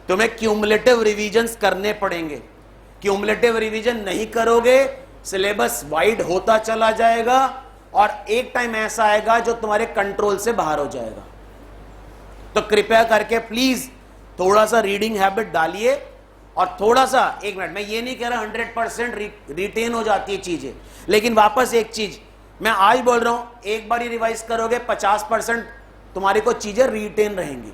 तुम्हें क्यूमुलेटिव रिवीजन्स करने पड़ेंगे। क्यूमुलेटिव रिवीजन नहीं करोगे, सिलेबस वाइड होता चला जाएगा, और एक टाइम ऐसा आएगा जो तुम्हारे कंट्रोल से बाहर हो जाएगा। तो कृपया करके प्लीज थोड़ा सा रीडिंग हैबिट डालिए, और थोड़ा सा, एक मिनट, मैं ये नहीं कह रहा 100% रिटेन हो जाती है चीजें, लेकिन वापस एक चीज मैं आज बोल रहा हूं, एक बार ही रिवाइज करोगे 50% तुम्हारी को चीजें रिटेन रहेंगी।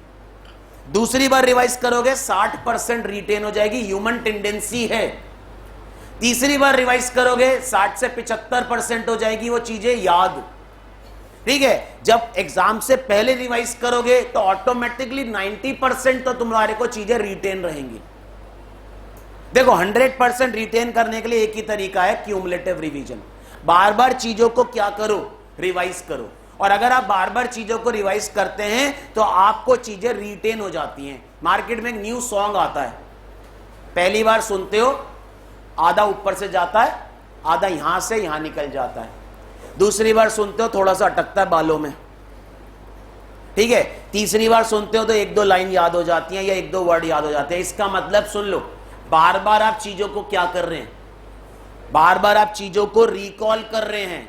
दूसरी बार रिवाइज करोगे 60% रिटेन हो जाएगी, ह्यूमन टेंडेंसी है। तीसरी बार रिवाइज करोगे 60 से 75% हो जाएगी वो चीजें याद। ठीक है, जब एग्जाम से पहले रिवाइज करोगे तो ऑटोमेटिकली 90% तो तुम्हारे को चीजें रिटेन रहेंगी। देखो 100% रिटेन करने के लिए एक ही तरीका है, क्यूमुलेटिव रिवीजन। बार बार चीजों को क्या करो, रिवाइज करो। और अगर आप बार बार चीजों को रिवाइज करते हैं तो आपको चीजें रिटेन हो जाती हैं। मार्केट में एक न्यू सॉन्ग आता है, पहली बार सुनते हो आधा ऊपर से जाता है, आधा यहां से यहां निकल जाता है। दूसरी बार सुनते हो थोड़ा सा अटकता है बालों में, ठीक है। तीसरी बार सुनते हो तो एक दो लाइन याद हो जाती हैं या एक दो वर्ड याद हो जाते हैं। इसका मतलब सुन लो, बार बार आप चीजों को क्या कर रहे हैं, बार बार आप चीजों को रिकॉल कर रहे हैं,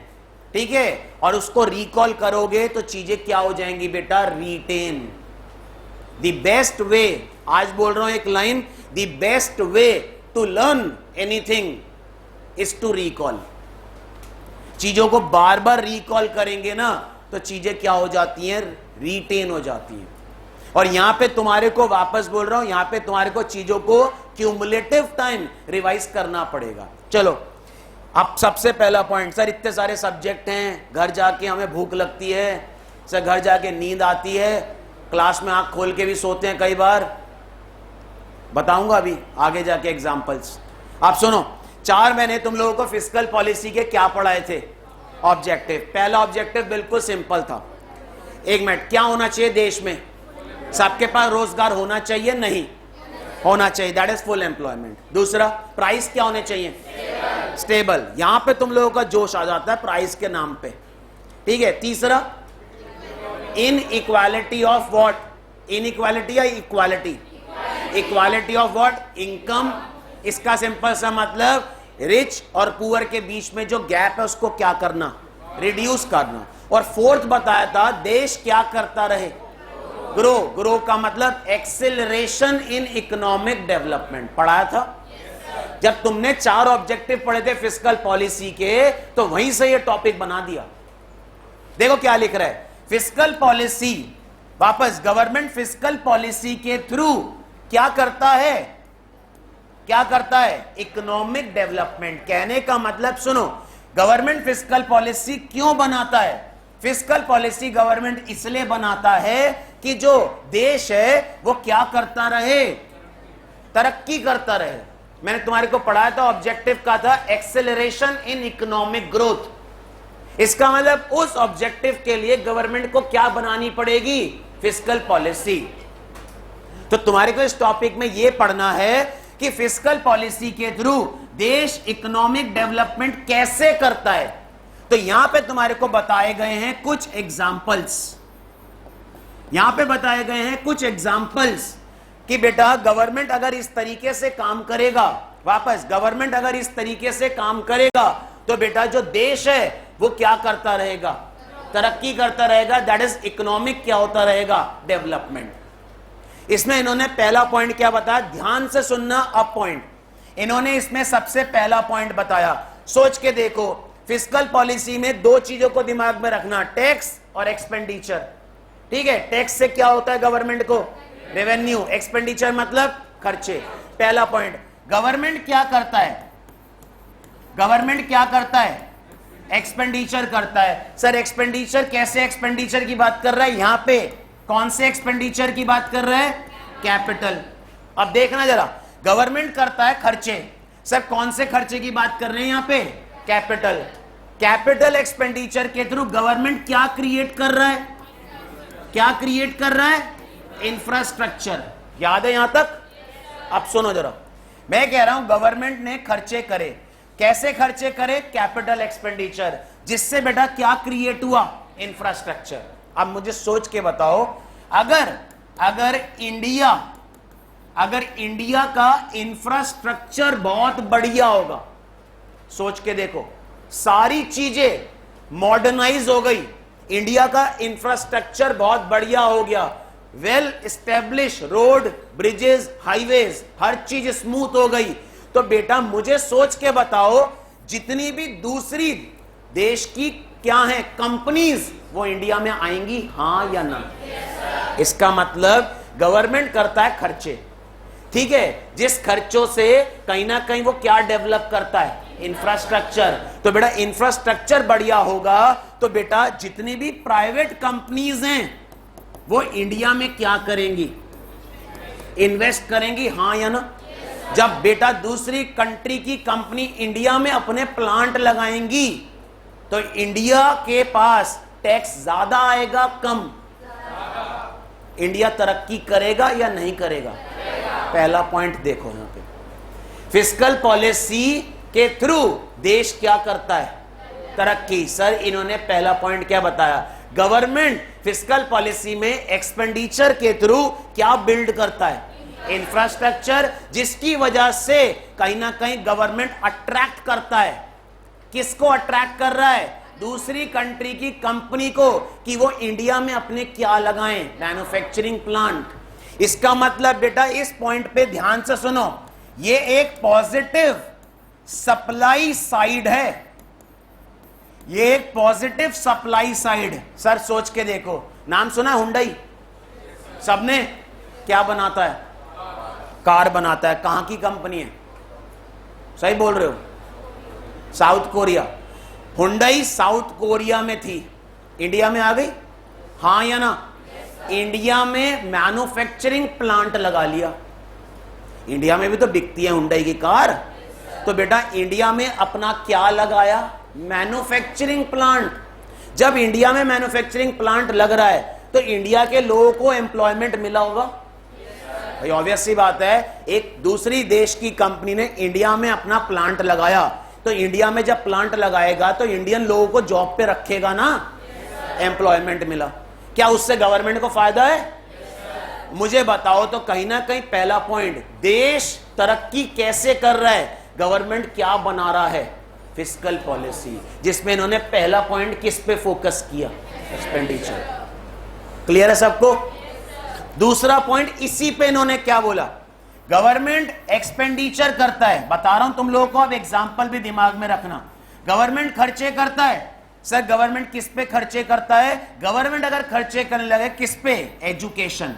ठीक है। और उसको रिकॉल करोगे तो चीजें क्या हो जाएंगी बेटा, रिटेन। द बेस्ट वे, आज बोल रहा हूं एक line, the best way to learn anything is to recall. चीजों को बार बार रिकॉल करेंगे ना तो चीजें क्या हो जाती हैं, रिटेन हो जाती हैं। और यहां पे तुम्हारे को वापस बोल रहा हूं, यहां पे तुम्हारे को चीजों को क्यूमुलेटिव टाइम रिवाइज करना पड़ेगा। चलो अब सबसे पहला पॉइंट, सर इतने सारे सब्जेक्ट हैं, घर जाके हमें भूख लगती है, सर घर जाके नींद आती है, क्लास में आंख खोल के भी सोते हैं कई बार। बताऊंगा अभी आगे जाके एग्जांपल्स। आप सुनो, 4 महीने तुम लोगों को फिस्कल पॉलिसी के क्या पढ़ाए थे, ऑब्जेक्टिव। पहला ऑब्जेक्टिव बिल्कुल सिंपल था, 1 मिनट, क्या होना चाहिए देश में, सबके पास रोजगार होना चाहिए, नहीं होना चाहिए, दैट इज फुल एम्प्लॉयमेंट। दूसरा, प्राइस क्या होने चाहिए, स्टेबल। यहां पे तुम लोगों का जोश आ जाता है प्राइस के नाम पे, ठीक है। तीसरा, inequality of what, inequality या equality, equality of what, income. इसका सिंपल सा मतलब रिच और पुअर के बीच में जो गैप है उसको क्या करना, रिड्यूस करना। और फोर्थ बताया था, देश क्या करता रहे, ग्रो। ग्रो का मतलब एक्सेलरेशन इन इकोनॉमिक डेवलपमेंट, पढ़ाया था। जब तुमने 4 ऑब्जेक्टिव पढ़े थे फिस्कल पॉलिसी के तो वहीं से ये टॉपिक बना दिया। देखो क्या लिख रहा है, फिस्कल पॉलिसी, वापस गवर्नमेंट फिस्कल पॉलिसी के थ्रू क्या करता है, क्या करता है, इकोनॉमिक डेवलपमेंट। कहने का मतलब सुनो, गवर्नमेंट फिस्कल पॉलिसी क्यों बनाता है, फिस्कल पॉलिसी गवर्नमेंट इसलिए बनाता है कि जो देश है वो क्या करता रहे, तरक्की करता रहे। मैंने तुम्हारे को पढ़ाया था, ऑब्जेक्टिव का था एक्सेलरेशन इन इकोनॉमिक ग्रोथ। इसका मतलब उस ऑब्जेक्टिव के लिए गवर्नमेंट को क्या बनानी पड़ेगी, फिस्कल पॉलिसी। तो तुम्हारे को इस टॉपिक में यह पढ़ना है कि फिस्कल पॉलिसी के थ्रू देश इकोनॉमिक डेवलपमेंट कैसे करता है। तो यहां पे तुम्हारे को बताए गए हैं कुछ एग्जाम्पल्स, यहां पे बताए गए हैं कुछ एग्जाम्पल्स कि बेटा गवर्नमेंट अगर इस तरीके से काम करेगा, वापस गवर्नमेंट अगर इस तरीके से काम करेगा तो बेटा जो देश है वो क्या करता रहेगा, तरक्की करता रहेगा। दैट इज इकोनॉमिक क्या होता रहेगा, डेवलपमेंट। इसमें इन्होंने पहला पॉइंट क्या बताया, ध्यान से सुनना। अब पॉइंट इन्होंने इसमें सबसे पहला पॉइंट बताया, सोच के देखो, फिस्कल पॉलिसी में 2 चीजों को दिमाग में रखना, टैक्स और एक्सपेंडिचर, ठीक है। टैक्स से क्या होता है गवर्नमेंट को, रेवेन्यू। एक्सपेंडिचर मतलब खर्चे। पहला पॉइंट, गवर्नमेंट क्या करता है, गवर्नमेंट क्या करता है, एक्सपेंडिचर करता है। सर एक्सपेंडिचर कैसे, एक्सपेंडिचर की बात कर रहा है, यहां पे कौन से एक्सपेंडिचर की बात कर रहा है, कैपिटल। अब देखना जरा, गवर्नमेंट करता है खर्चे, सर कौन से खर्चे की बात कर रहे हैं यहां पे, कैपिटल। कैपिटल एक्सपेंडिचर के थ्रू गवर्नमेंट क्या क्रिएट कर रहा है, क्या क्रिएट कर रहा है, इंफ्रास्ट्रक्चर। याद है यहां तक? अब सुनो जरा, मैं कह रहा हूं गवर्नमेंट ने खर्चे करे, कैसे खर्चे करे, कैपिटल एक्सपेंडिचर, जिससे बेटा क्या क्रिएट हुआ, इंफ्रास्ट्रक्चर। अब मुझे सोच के बताओ, अगर इंडिया का इंफ्रास्ट्रक्चर बहुत बढ़िया होगा, सोच के देखो, सारी चीजें मॉडर्नाइज हो गई, इंडिया का इंफ्रास्ट्रक्चर बहुत बढ़िया हो गया, well establish road, bridges, highways, हर चीज स्मूथ हो गई, तो बेटा मुझे सोच के बताओ, जितनी भी दूसरी देश की क्या है कंपनीज, वो इंडिया में आएंगी, हां या ना। इसका मतलब गवर्नमेंट करता है खर्चे, ठीक है, जिस खर्चों से कहीं ना कहीं वो क्या डेवलप करता है, इंफ्रास्ट्रक्चर। तो बेटा इंफ्रास्ट्रक्चर बढ़िया होगा तो बेटा जितनी भी प्राइवेट कंपनीज हैं वो इंडिया में क्या करेंगी, इन्वेस्ट करेंगी, हां या ना। जब बेटा दूसरी कंट्री की कंपनी इंडिया में अपने प्लांट लगाएंगी तो इंडिया के पास टैक्स ज्यादा आएगा कम? इंडिया तरक्की करेगा या नहीं करेगा? पहला पॉइंट देखो यहां पे, फिस्कल पॉलिसी के थ्रू देश क्या करता है? तरक्की। सर इन्होंने पहला पॉइंट क्या बताया? गवर्नमेंट फिस्कल पॉलिसी में एक्सपेंडिचर के थ्रू क्या बिल्ड करता है? इंफ्रास्ट्रक्चर, जिसकी वजह से कहीं ना कहीं गवर्नमेंट अट्रैक्ट करता है। किसको अट्रैक्ट कर रहा है? दूसरी कंट्री की कंपनी को, कि वो इंडिया में अपने क्या लगाएं? Manufacturing plant. इसका मतलब बेटा इस पॉइंट पे ध्यान से सुनो, ये एक पॉजिटिव सप्लाई साइड है, ये एक पॉजिटिव सप्लाई साइड। सर सोच के देखो, नाम सुना हुंडई? सबने? क्या बनाता है? कार बनाता है। कहां की कंपनी है? सही बोल रहे हो, south Korea. Hyundai south Korea में थी, इंडिया में आ गई, हां या ना? इंडिया में मैन्युफैक्चरिंग प्लांट लगा लिया। इंडिया में भी तो बिकती है हुंडई की कार, तो बेटा इंडिया में अपना क्या लगाया? Manufacturing plant. जब इंडिया में मैन्युफैक्चरिंग प्लांट लग रहा है तो इंडिया के लोगों को एम्प्लॉयमेंट मिला होगा। भाई ऑब्वियस सी बात है, एक दूसरी देश की कंपनी ने इंडिया में अपना प्लांट लगाया, तो इंडिया में जब प्लांट लगाएगा तो इंडियन लोगों को जॉब पे रखेगा ना, एम्प्लॉयमेंट मिला। क्या उससे गवर्नमेंट को फायदा है? मुझे बताओ तो कहीं ना कहीं पहला पॉइंट, देश तरक्की कैसे कर रहा है? गवर्नमेंट क्या बना रहा है? फिस्कल पॉलिसी, जिसमें इन्होंने पहला पॉइंट किस पे फोकस किया? एक्सपेंडिचर। क्लियर है सबको? दूसरा पॉइंट इसी पे इन्होंने क्या बोला? गवर्नमेंट एक्सपेंडिचर करता है। बता रहा हूं तुम लोगों को, अब एग्जांपल भी दिमाग में रखना। गवर्नमेंट खर्चे करता है। सर गवर्नमेंट किस पे खर्चे करता है? गवर्नमेंट अगर खर्चे करने लगे किस पे? एजुकेशन।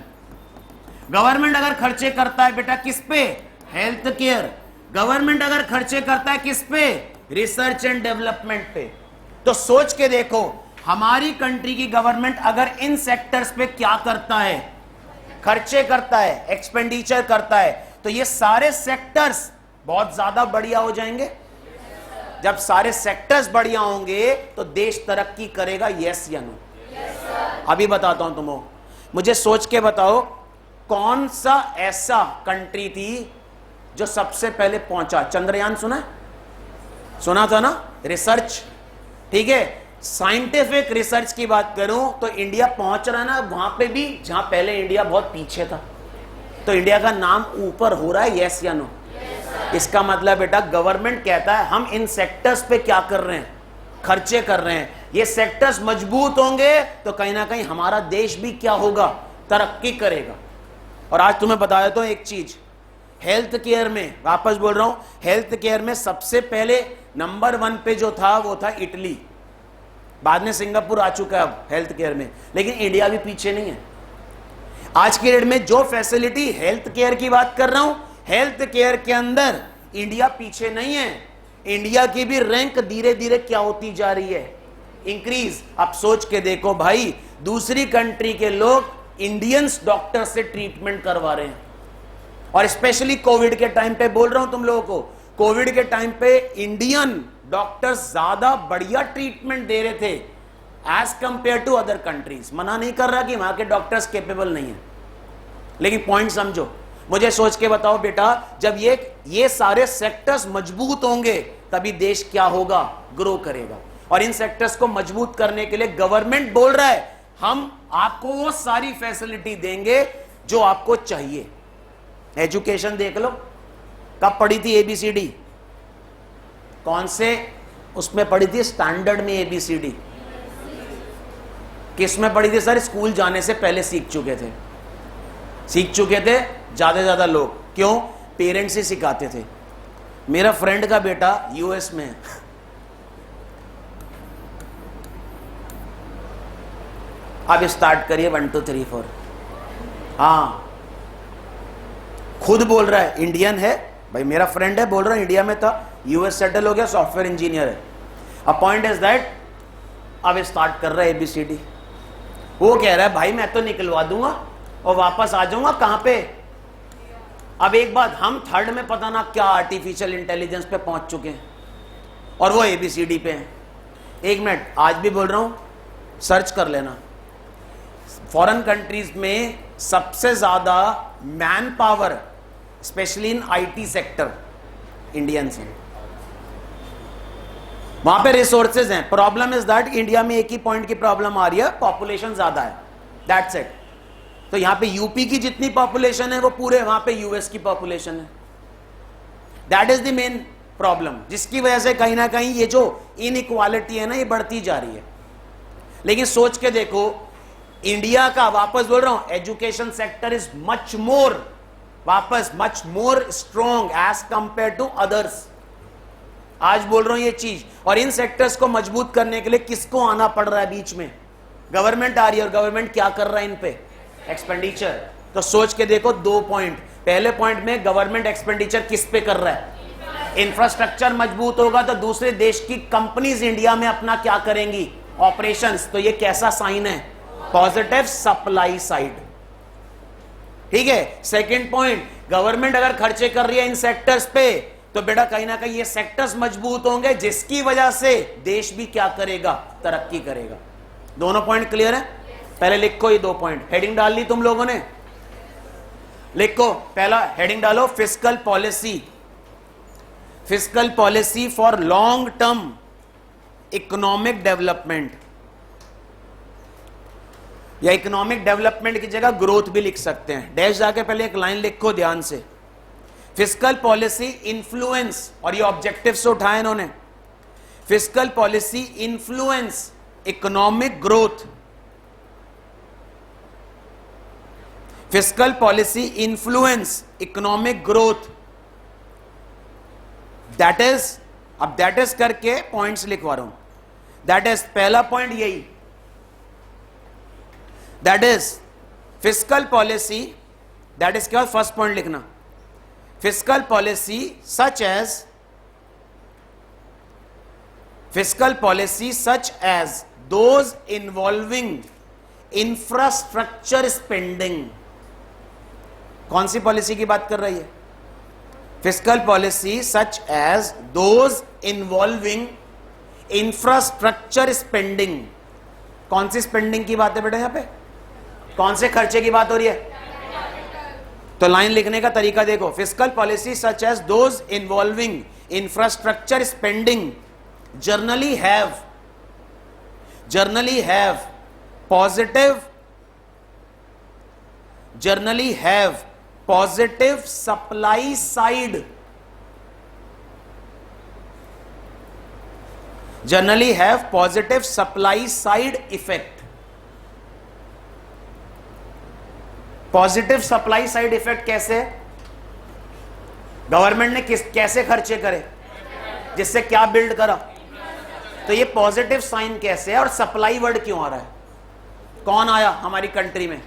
गवर्नमेंट अगर खर्चे करता है बेटा किस पे? Health care. गवर्नमेंट अगर खर्चे करता है किस पे? रिसर्च एंड डेवलपमेंट पे। तो सोच के देखो, हमारी कंट्री की गवर्नमेंट अगर इन सेक्टर्स पे क्या करता है? खर्चे करता है, एक्सपेंडिचर करता है, तो ये सारे सेक्टर्स बहुत ज्यादा बढ़िया हो जाएंगे। जब सारे सेक्टर्स बढ़िया होंगे तो देश तरक्की करेगा। यस या नो? अभी बताता हूं तुमको, मुझे सोच के बताओ कौन सा ऐसा कंट्री थी जो सबसे पहले पहुंचा? चंद्रयान सुना? सुना था ना? रिसर्च, ठीक है, साइंटिफिक रिसर्च की बात करूं तो इंडिया पहुंच रहा है ना वहां पे भी, जहां पहले इंडिया बहुत पीछे था। तो इंडिया का नाम ऊपर हो रहा है। यस या नो? इसका मतलब बेटा गवर्नमेंट कहता है हम इन सेक्टर्स पे क्या कर रहे हैं? खर्चे कर रहे हैं। ये सेक्टर्स मजबूत होंगे तो कहीं ना कहीं हमारा देश भी क्या होगा? तरक्की करेगा। और आज तुम्हें बताया तो एक चीज, हेल्थ केयर में, वापस बोल रहा हूं, हेल्थ केयर में सबसे पहले नंबर 1 पे जो था वो था इटली। बाद में सिंगापुर आ चुका है अब हेल्थ केयर में, लेकिन इंडिया भी पीछे नहीं है। आज की डेट में जो फैसिलिटी, हेल्थ केयर की बात कर रहा हूं, हेल्थ केयर के अंदर इंडिया पीछे नहीं है। इंडिया की भी रैंक धीरे धीरे क्या होती जा रही है? इंक्रीज। अब सोच के देखो भाई, दूसरी कंट्री के लोग इंडियंस डॉक्टर से ट्रीटमेंट करवा रहे हैं। और स्पेशली कोविड के टाइम पे बोल रहा हूं तुम लोगों को, कोविड के टाइम पे इंडियन डॉक्टर्स ज्यादा बढ़िया ट्रीटमेंट दे रहे थे as compare to other countries. मना नहीं कर रहा कि वहां के डॉक्टर्स कैपेबल नहीं है, लेकिन पॉइंट समझो। मुझे सोच के बताओ बेटा, जब ये सारे सेक्टर्स मजबूत होंगे तभी देश क्या होगा? ग्रो करेगा। और इन सेक्टर्स को मजबूत करने के लिए गवर्नमेंट बोल रहा है हम आपको वो सारी फैसिलिटी देंगे जो आपको चाहिए। एजुकेशन देख लो, कब पढ़ी थी ABCD? कौन से उसमें पढ़ी थी? स्टैंडर्ड में ABCD। किस में पढ़ी थी सर? स्कूल जाने से पहले सीख चुके थे ज्यादा लोग। क्यों? पेरेंट्स ही सिखाते थे। मेरा फ्रेंड का बेटा US में है, अब स्टार्ट करिए 1 2 3 4। हाँ, खुद बोल रहा है, इंडियन है भाई, मेरा फ्रेंड है, बोल रहा है इंडिया में था, US सेटल हो गया, सॉफ्टवेयर इंजीनियर है। अ पॉइंट इज दैट अब स्टार्ट कर रहा है ABCD। वो कह रहा है भाई मैं तो निकलवा दूंगा और वापस आ जाऊंगा कहां पे? अब एक बात, हम थर्ड में पता ना क्या आर्टिफिशियल इंटेलिजेंस पे पहुंच चुके हैं और वो ABCD पे हैं। एक मिनट, आज भी बोल रहा हूं, सर्च कर लेना। फॉरेन कंट्रीज में सबसे ज्यादा man power specially in IT sector Indians हैं, वहां पे रिसोर्सेज हैं। प्रॉब्लम इज दैट इंडिया में एक ही पॉइंट की प्रॉब्लम आ रही है, पॉपुलेशन ज्यादा है, दैट्स इट। तो यहां पे यूपी की जितनी पॉपुलेशन है वो पूरे वहां पे US की पॉपुलेशन है। That is the main problem, जिसकी वजह से कहीं ना कहीं ये जो इनइक्वालिटी है ना, ये बढ़ती जा रही है। लेकिन सोच के देखो, इंडिया का, वापस बोल रहा हूं, education sector is much more, वापस much more strong as compare to others. आज बोल रहा हूं ये चीज। और इन सेक्टर्स को मजबूत करने के लिए किसको आना पड़ रहा है बीच में? गवर्नमेंट आ रही है। और गवर्नमेंट क्या कर रहा है इन पे? एक्सपेंडिचर। तो सोच के देखो, 2 पॉइंट। पहले पॉइंट में गवर्नमेंट एक्सपेंडिचर किस पे कर रहा है? इंफ्रास्ट्रक्चर मजबूत होगा तो दूसरे देश की कंपनीज इंडिया में अपना क्या करेंगी? ऑपरेशंस। तो ये कैसा साइन है? Positive supply side. ठीक है। सेकंड पॉइंट, गवर्नमेंट अगर खर्चे कर रही है इन सेक्टर्स पे, तो बेटा कहीं ना कहीं ये सेक्टर्स मजबूत होंगे, जिसकी वजह से देश भी क्या करेगा? तरक्की करेगा। दोनों पॉइंट क्लियर है? पहले लिखो ये 2 पॉइंट। हेडिंग डाल ली तुम लोगों ने? लिखो, पहला हेडिंग डालो, fiscal policy. Fiscal policy for long term economic development, या इकोनॉमिक डेवलपमेंट की जगह ग्रोथ भी लिख सकते हैं। डैश जाके पहले एक लाइन लिखो ध्यान से। फिस्कल पॉलिसी इन्फ्लुएंस, और ये ऑब्जेक्टिव से उठाए इन्होंने। Fiscal policy influence economic growth. Fiscal policy influence economic growth. That is, अब दैट इज करके पॉइंट्स लिखवा रहा हूं। दैट इज, पहला पॉइंट यही, that is fiscal policy, that is क्या? फर्स्ट पॉइंट लिखना, fiscal policy such as, fiscal policy such as those involving infrastructure spending. कौन सी पॉलिसी की बात कर रही है? Fiscal policy such as those involving infrastructure spending. कौन सी स्पेंडिंग की बात है बेटा? यहां पे कौन से खर्चे की बात हो रही है? तो लाइन लिखने का तरीका देखो, fiscal policy such as those involving infrastructure spending generally have positive supply side, generally have positive supply side effect. Positive supply side effect कैसे? गवर्नमेंट ने कैसे खर्चे करे, जिससे क्या बिल्ड करा? तो ये पॉजिटिव साइन कैसे है? और सप्लाई वर्ड क्यों आ रहा है? कौन आया हमारी कंट्री में?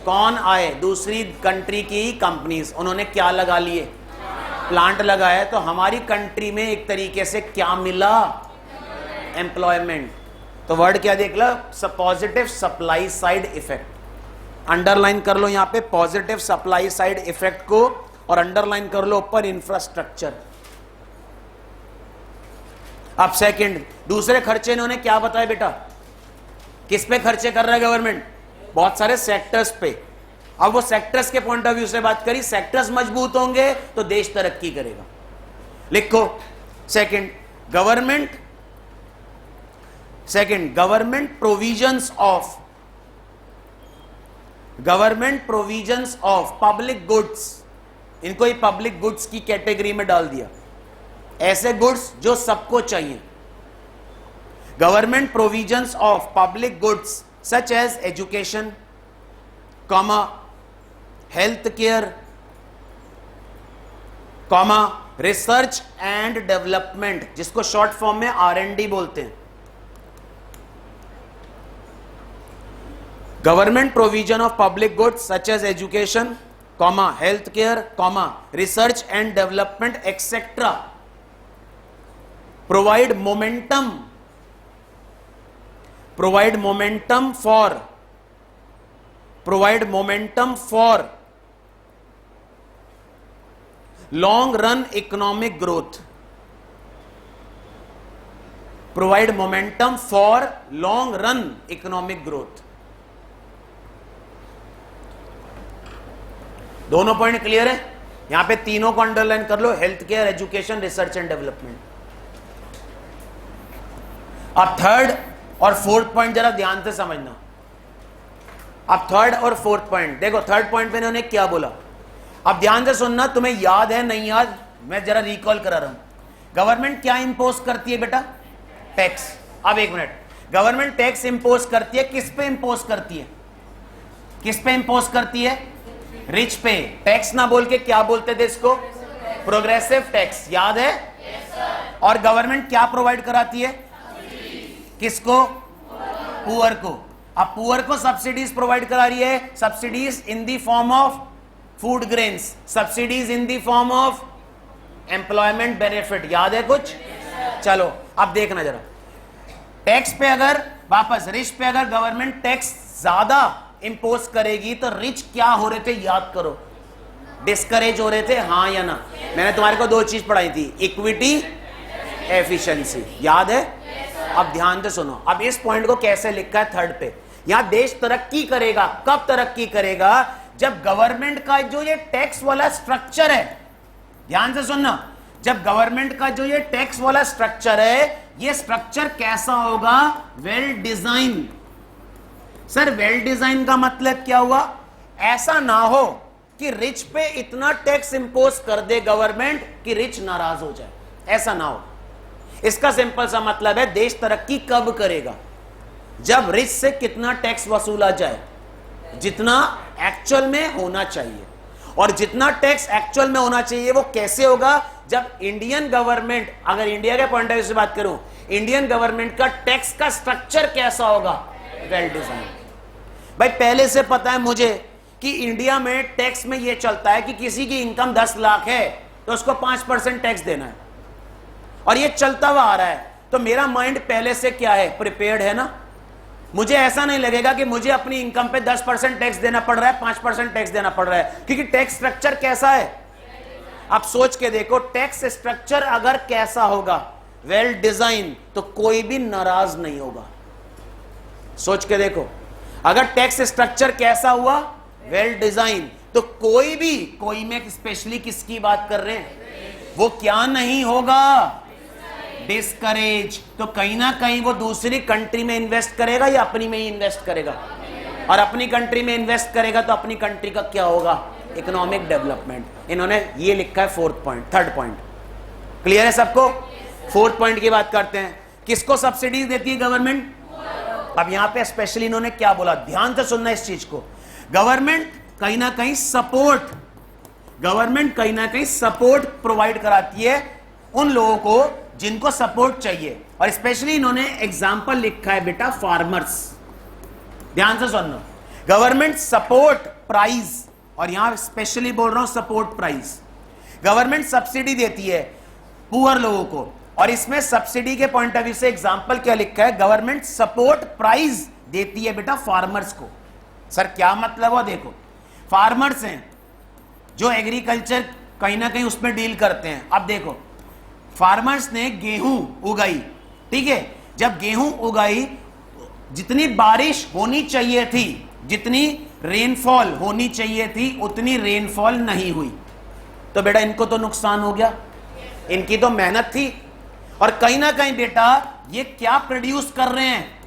कौन आए? दूसरी कंट्री की कंपनीज। उन्होंने क्या लगा लिए? प्लांट लगाए। तो हमारी कंट्री में एक तरीके से क्या मिला? एम्प्लॉयमेंट। तो वर्ड क्या देख लो? Positive supply side effect. Underline कर लो यहां पे पॉजिटिव सप्लाई साइड इफेक्ट को, और अंडरलाइन कर लो ऊपर इंफ्रास्ट्रक्चर। अब सेकंड, दूसरे खर्चे इन्होंने क्या बताया बेटा? किस पे खर्चे कर रहा है गवर्नमेंट? बहुत सारे सेक्टर्स पे। अब वो सेक्टर्स के पॉइंट ऑफ व्यू से बात करी, सेक्टर्स मजबूत होंगे तो देश तरक्की करेगा। लिखो second, government provisions of public goods. इनको ही पब्लिक गुड्स की कैटेगरी में डाल दिया, ऐसे गुड्स जो सबको चाहिए। Government provisions of public goods such as education, comma health care, comma research and development, जिसको शॉर्ट फॉर्म में R&D बोलते हैं। Government provision of public goods such as education, comma health care, comma research and development etcetera provide momentum for long run economic growth, provide momentum for long run economic growth. दोनों point clear है? यहां पे तीनों को underline कर लो, health care, education, research and development. अब third और फोर्थ पॉइंट जरा ध्यान से समझना। अब थर्ड और फोर्थ पॉइंट देखो, थर्ड पॉइंट पे इन्होंने क्या बोला, अब ध्यान से सुनना, तुम्हें याद है नहीं याद, मैं जरा रिकॉल करा रहा हूं। गवर्नमेंट क्या इंपोज करती है बेटा? टैक्स। अब एक मिनट, गवर्नमेंट टैक्स इंपोज करती है, किस पे इंपोज करती है? किस पे इंपोज करती है? रिच पे। टैक्स ना बोल के क्या बोलते थे इसको? प्रोग्रेसिव टैक्स, याद है? और गवर्नमेंट क्या प्रोवाइड कराती है? किसको? पुअर को। अब पुअर को सब्सिडीज प्रोवाइड करा रही है, subsidies in the form of food grains, subsidies in the form of employment benefit, याद है कुछ? चलो अब देखना जरा, टैक्स पे अगर वापस रिच पे अगर गवर्नमेंट टैक्स ज्यादा इंपोज करेगी तो रिच क्या हो रहे थे याद करो? डिस्करेज हो रहे थे, हाँ या ना? मैंने तुम्हारे को दो चीज पढ़ाई थी, इक्विटी, एफिशिएंसी, याद है? अब ध्यान से सुनो, अब इस पॉइंट को कैसे लिखा है थर्ड पे, यहां देश तरक्की करेगा, कब तरक्की करेगा? जब गवर्नमेंट का जो ये टैक्स वाला स्ट्रक्चर है, ध्यान से सुनना, जब गवर्नमेंट का जो ये टैक्स वाला स्ट्रक्चर है, ये स्ट्रक्चर कैसा होगा? Well design. Sir well design का मतलब क्या हुआ? ऐसा ना हो कि रिच पे इतना टैक्स इंपोज कर दे गवर्नमेंट कि रिच नाराज हो जाए, ऐसा ना हो। इसका सिंपल सा मतलब है, देश तरक्की कब करेगा? जब रिच से कितना टैक्स वसूला जाए, जितना एक्चुअल में होना चाहिए। और जितना टैक्स एक्चुअल में होना चाहिए वो कैसे होगा? जब इंडियन गवर्नमेंट, अगर इंडिया के पॉइंट ऑफ व्यू से बात करूं, इंडियन गवर्नमेंट का टैक्स का स्ट्रक्चर कैसा होगा? Well design. भाई पहले से पता है मुझे कि इंडिया में टैक्स में यह चलता है कि किसी की इनकम 10 लाख है तो उसको 5% टैक्स देना है, और ये चलता हुआ आ रहा है। तो मेरा माइंड पहले से क्या है? प्रिपेयर्ड है ना। मुझे ऐसा नहीं लगेगा कि मुझे अपनी इनकम पे 10% टैक्स देना पड़ रहा है, 5% टैक्स देना पड़ रहा है, क्योंकि टैक्स स्ट्रक्चर कैसा है? आप सोच के देखो, टैक्स स्ट्रक्चर अगर कैसा होगा? वेल डिजाइन, तो कोई भी नाराज नहीं होगा। सोच के देखो, अगर टैक्स स्ट्रक्चर कैसा हुआ? वेल डिजाइन, तो कोई में स्पेशली किसकी बात कर रहे हैं? वो क्या नहीं होगा? डिस्करेज। तो कहीं ना कहीं वो दूसरी कंट्री में इन्वेस्ट करेगा या अपनी में ही इन्वेस्ट करेगा? और अपनी कंट्री में इन्वेस्ट करेगा तो अपनी कंट्री का क्या होगा? Economic development. इन्होंने ये लिखा है fourth point, third point. Clear है सबको? फोर्थ पॉइंट की बात करते हैं, किसको सब्सिडीज देती है गवर्नमेंट? अब यहां पे स्पेशली इन्होंने क्या बोला, ध्यान से सुनना इस चीज को। गवर्नमेंट कहीं ना कहीं सपोर्ट प्रोवाइड कराती है उन लोगों को जिनको सपोर्ट चाहिए, और स्पेशली इन्होंने एग्जांपल लिखा है बेटा फार्मर्स। ध्यान से सुनना, गवर्नमेंट सपोर्ट प्राइस, और यहां स्पेशली बोल रहा हूं सपोर्ट प्राइस। गवर्नमेंट सब्सिडी देती है पुअर लोगों को, और इसमें सब्सिडी के पॉइंट ऑफ व्यू से एग्जांपल क्या लिखा है? गवर्नमेंट सपोर्ट प्राइस देती है बेटा फार्मर्स को। सर क्या मतलब हो? देखो, फार्मर्स हैं जो एग्रीकल्चर कहीं ना कहीं उसमें डील करते हैं। अब देखो, फार्मर्स ने गेहूं उगाई, ठीक है? जब गेहूं उगाई, जितनी बारिश होनी चाहिए थी, जितनी रेनफॉल होनी चाहिए थी, उतनी रेनफॉल नहीं हुई, तो बेटा इनको तो नुकसान हो गया, इनकी तो मेहनत थी। और कहीं ना कहीं बेटा ये क्या प्रोड्यूस कर रहे हैं?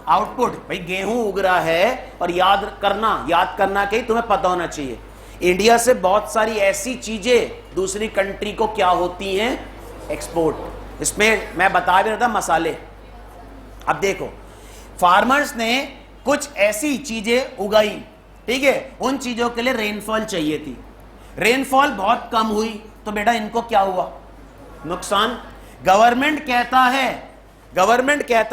आउटपुट। भाई गेहूं उग रहा है, और याद करना कि तुम्हें पता होना चाहिए, इंडिया से बहुत सारी ऐसी चीजें दूसरी कंट्री को क्या होती हैं? एक्सपोर्ट। इसमें मैं बता भी रहा था मसाले। अब देखो, फार्मर्स ने कुछ ऐसी चीजें उगाई, ठीक है? उन चीजों के लिए रेनफॉल चाहिए थी, रेनफॉल बहुत कम हुई, तो बेटा इनको क्या हुआ? नुकसान। गवर्नमेंट कहता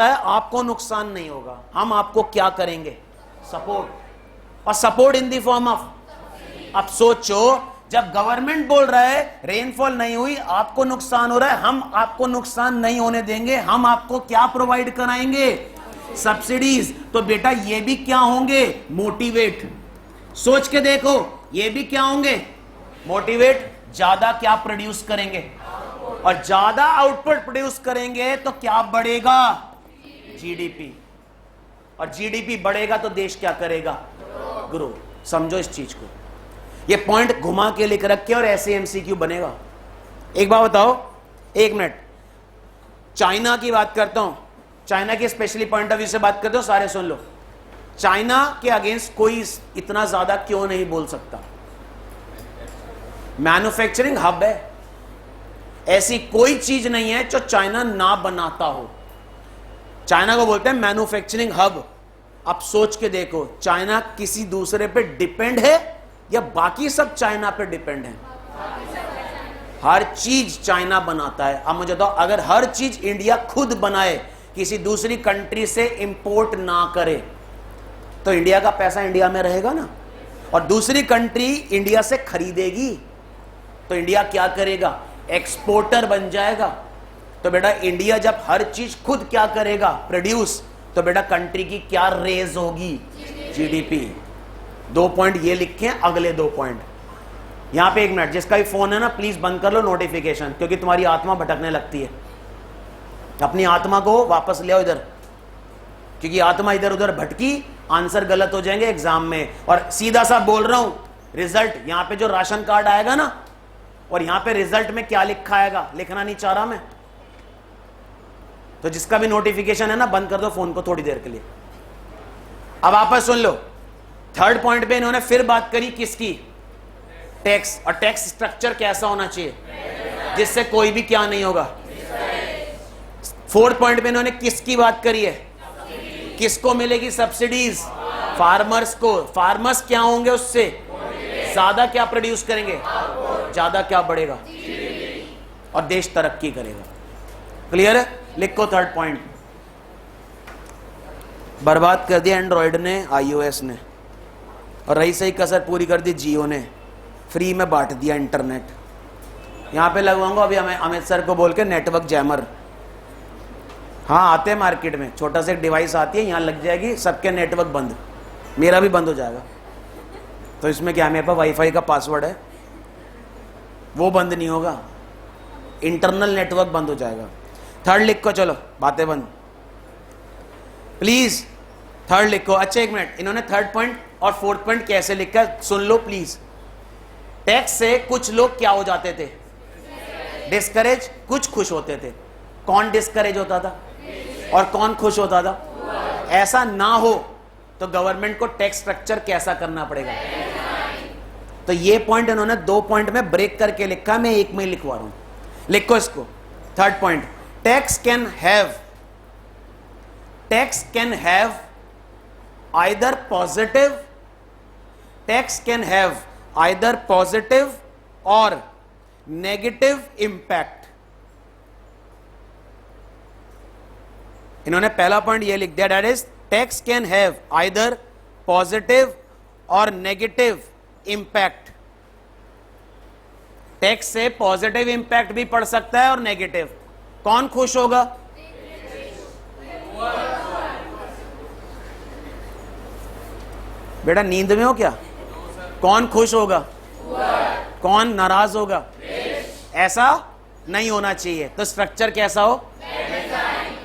है आपको नुकसान नहीं होगा, हम आपको क्या करेंगे? सपोर्ट, और support in the form of. अब सोचो, जब गवर्नमेंट बोल रहा है रेनफॉल नहीं हुई, आपको नुकसान हो रहा है, हम आपको नुकसान नहीं होने देंगे, हम आपको क्या प्रोवाइड कराएंगे? सब्सिडीज। तो बेटा ये भी क्या होंगे? मोटिवेट। सोच के देखो, ये भी क्या होंगे? मोटिवेट। ज्यादा क्या प्रोड्यूस करेंगे, और ज्यादा आउटपुट प्रोड्यूस करेंगे तो क्या बढ़ेगा, जीडीपी, और जीडीपी बढ़ेगा तो देश क्या करेगा, ग्रो। समझो इस चीज को, ये पॉइंट घुमा के लिख रखे और ऐसे एमसीक्यू बनेगा। एक बात बताओ, एक मिनट, चाइना की बात करता हूं, चाइना के स्पेशली पॉइंट ऑफ व्यू से बात करते हो, सारे सुन लो। चाइना के अगेंस्ट कोई इतना ज्यादा क्यों नहीं बोल सकता, मैन्युफैक्चरिंग हब है, ऐसी कोई चीज नहीं है जो चाइना ना बनाता हो। चाइना को बोलते हैं मैन्युफैक्चरिंग हब। अब सोच के देखो, चाइना किसी दूसरे पे डिपेंड है या बाकी सब चाइना पे डिपेंड है? हर चीज चाइना बनाता है। अब मुझे बताओ, अगर हर चीज इंडिया खुद बनाए, किसी दूसरी कंट्री से इंपोर्ट ना करे, तो इंडिया का पैसा इंडिया में रहेगा ना, और दूसरी कंट्री इंडिया से खरीदेगी तो इंडिया क्या करेगा, एक्सपोर्टर बन जाएगा। तो बेटा इंडिया जब हर चीज खुद क्या करेगा, प्रोड्यूस, तो बेटा कंट्री की क्या रेज होगी, जीडीपी। 2 पॉइंट ये लिखे हैं, अगले 2 पॉइंट यहां पे। 1 मिनट, जिसका भी फोन है ना प्लीज बंद कर लो नोटिफिकेशन, क्योंकि तुम्हारी आत्मा भटकने लगती है। अपनी आत्मा को वापस ले आओ इधर, क्योंकि आत्मा इधर उधर भटकी, आंसर गलत हो जाएंगे एग्जाम में। और सीधा सा बोल रहा हूं, रिजल्ट यहां पे जो राशन कार्ड आएगा ना, और यहां पे रिजल्ट में क्या लिखा आएगा, लिखना नहीं चाह रहा मैं, तो जिसका भी नोटिफिकेशन है ना बंद कर दो फोन को थोड़ी देर के लिए। अब आपस सुन लो, 3rd पॉइंट पे इन्होंने फिर बात करी किसकी, टैक्स, और टैक्स स्ट्रक्चर कैसा होना चाहिए जिससे कोई भी क्या नहीं होगा। 4th पॉइंट पे इन्होंने किसकी बात करी है, किसको मिलेगी सब्सिडीज, फार्मर्स को। फार्मर्स क्या होंगे, उससे ज्यादा क्या प्रोड्यूस करेंगे, ज्यादा क्या बढ़ेगा, और देश तरक्की करेगा। क्लियर है? लिखो 3rd पॉइंट। बर्बाद कर दिया एंड्रॉइड ने, आईओएस ने, और रही सही कसर पूरी कर दी जियो ने, फ्री में बांट दिया इंटरनेट। यहां पे लगवाऊंगा अभी अमित सर को बोल के नेटवर्क जैमर। हाँ आते हैं मार्केट में, छोटा सा एक डिवाइस आती है, यहां लग जाएगी, सबके नेटवर्क बंद, मेरा भी बंद हो जाएगा। तो इसमें क्या, मेरे पास वाईफाई का पासवर्ड है, वो बंद नहीं होगा, इंटरनल नेटवर्क बंद हो जाएगा। 3rd लिखो, चलो बातें बंद प्लीज। 3rd लिखो। अच्छा 1 मिनट, इन्होंने 3rd पॉइंट और 4th पॉइंट कैसे लिखा सुन लो प्लीज। टैक्स से कुछ लोग क्या हो जाते थे, डिस्करेज, कुछ खुश होते थे। कौन डिस्करेज होता था और कौन खुश होता था? ऐसा ना हो तो गवर्नमेंट को टैक्स स्ट्रक्चर कैसा करना पड़ेगा। तो ये पॉइंट इन्होंने 2 पॉइंट में ब्रेक करके लिखा, मैं एक में ही लिखवा रहा हूं। लिखो इसको। 3rd point, tax can have either positive or negative impact। इन्होंने पहला पॉइंट ये लिख दिया, that is tax can have either positive और नेगेटिव इंपैक्ट। टैक्स से पॉजिटिव इंपैक्ट भी पड़ सकता है और नेगेटिव। कौन खुश होगा? बेटा नींद में हो क्या? कौन खुश होगा? कौन नाराज होगा? ऐसा नहीं होना चाहिए। तो स्ट्रक्चर कैसा हो?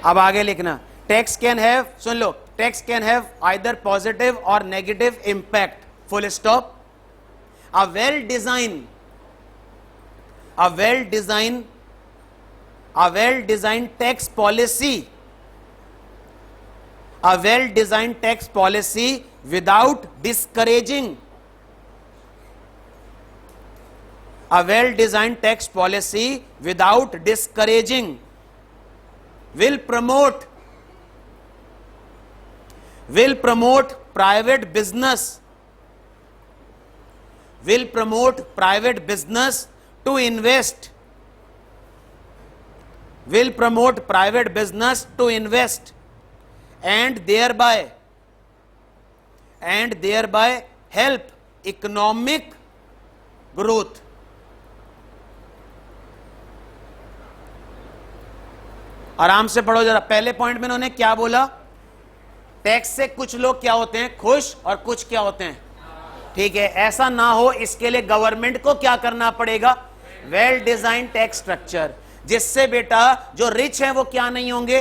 अब आगे लिखना, टैक्स कैन हैव, सुन लो, tax can have either positive और negative impact, full stop. A well-designed tax policy without discouraging will promote private business to invest and thereby help economic growth। आराम से पढ़ो जरा। पहले पॉइंट में उन्होंने क्या बोला? टैक्स से कुछ लोग क्या होते हैं? खुश, और कुछ क्या होते हैं? ठीक है, ऐसा ना हो इसके लिए गवर्नमेंट को क्या करना पड़ेगा? वेल डिजाइन टैक्स स्ट्रक्चर, जिससे बेटा जो रिच है वो क्या नहीं होंगे,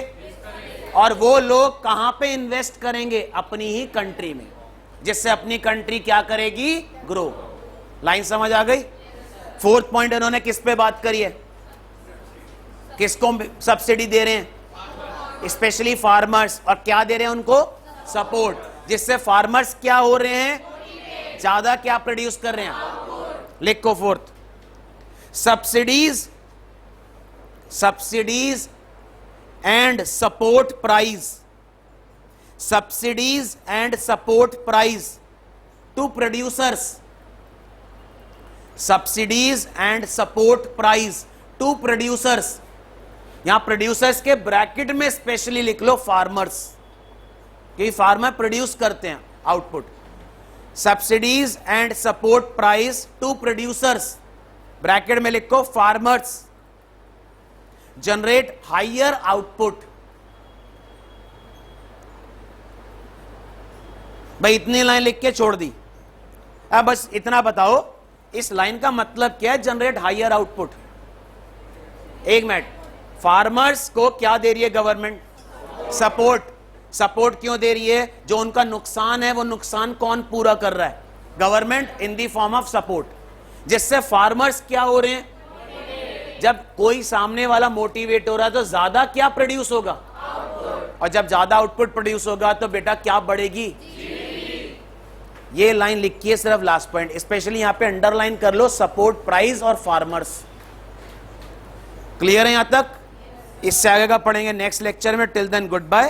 और वो लोग कहां पे इन्वेस्ट करेंगे, अपनी ही कंट्री में, जिससे अपनी कंट्री क्या करेगी, ग्रो। लाइन समझ आ गई। फोर्थ पॉइंट इन्होंने किस पे बात करी है, किसको सब्सिडी दे रहे हैं, स्पेशली फार्मर्स, और क्या दे रहे हैं उनको, सपोर्ट, जिससे फार्मर्स क्या हो रहे हैं, ज्यादा क्या प्रोड्यूस कर रहे हैं। लिखो fourth, subsidies and support price, subsidies and support price to producers, subsidies and support price to producers. यहां प्रोड्यूसर्स के ब्रैकेट में स्पेशली लिख लो फार्मर्स, क्योंकि फार्मर प्रोड्यूस करते हैं output. Subsidies and support price to producers, bracket में लिखो फार्मर्स, जनरेट हायर आउटपुट। भाई इतनी लाइन लिख के छोड़ दी। अब बस इतना बताओ इस लाइन का मतलब क्या है, जनरेट हायर आउटपुट। एक मिनट, फार्मर्स को क्या दे रही है गवर्नमेंट, सपोर्ट। सपोर्ट क्यों दे रही है, जो उनका नुकसान है वो नुकसान कौन पूरा कर रहा है, government, in the form of support, जिससे फार्मर्स क्या हो रहे हैं, जब कोई सामने वाला मोटिवेट हो रहा है तो ज्यादा क्या प्रोड्यूस होगा, और जब ज्यादा आउटपुट प्रोड्यूस होगा तो बेटा क्या बढ़ेगी। ये लाइन लिखी है सिर्फ लास्ट पॉइंट, स्पेशली यहां पे अंडरलाइन कर लो, सपोर्ट प्राइस और फार्मर्स। क्लियर है यहां तक। इससे आगे का पढ़ेंगे नेक्स्ट लेक्चर में। Till then good bye.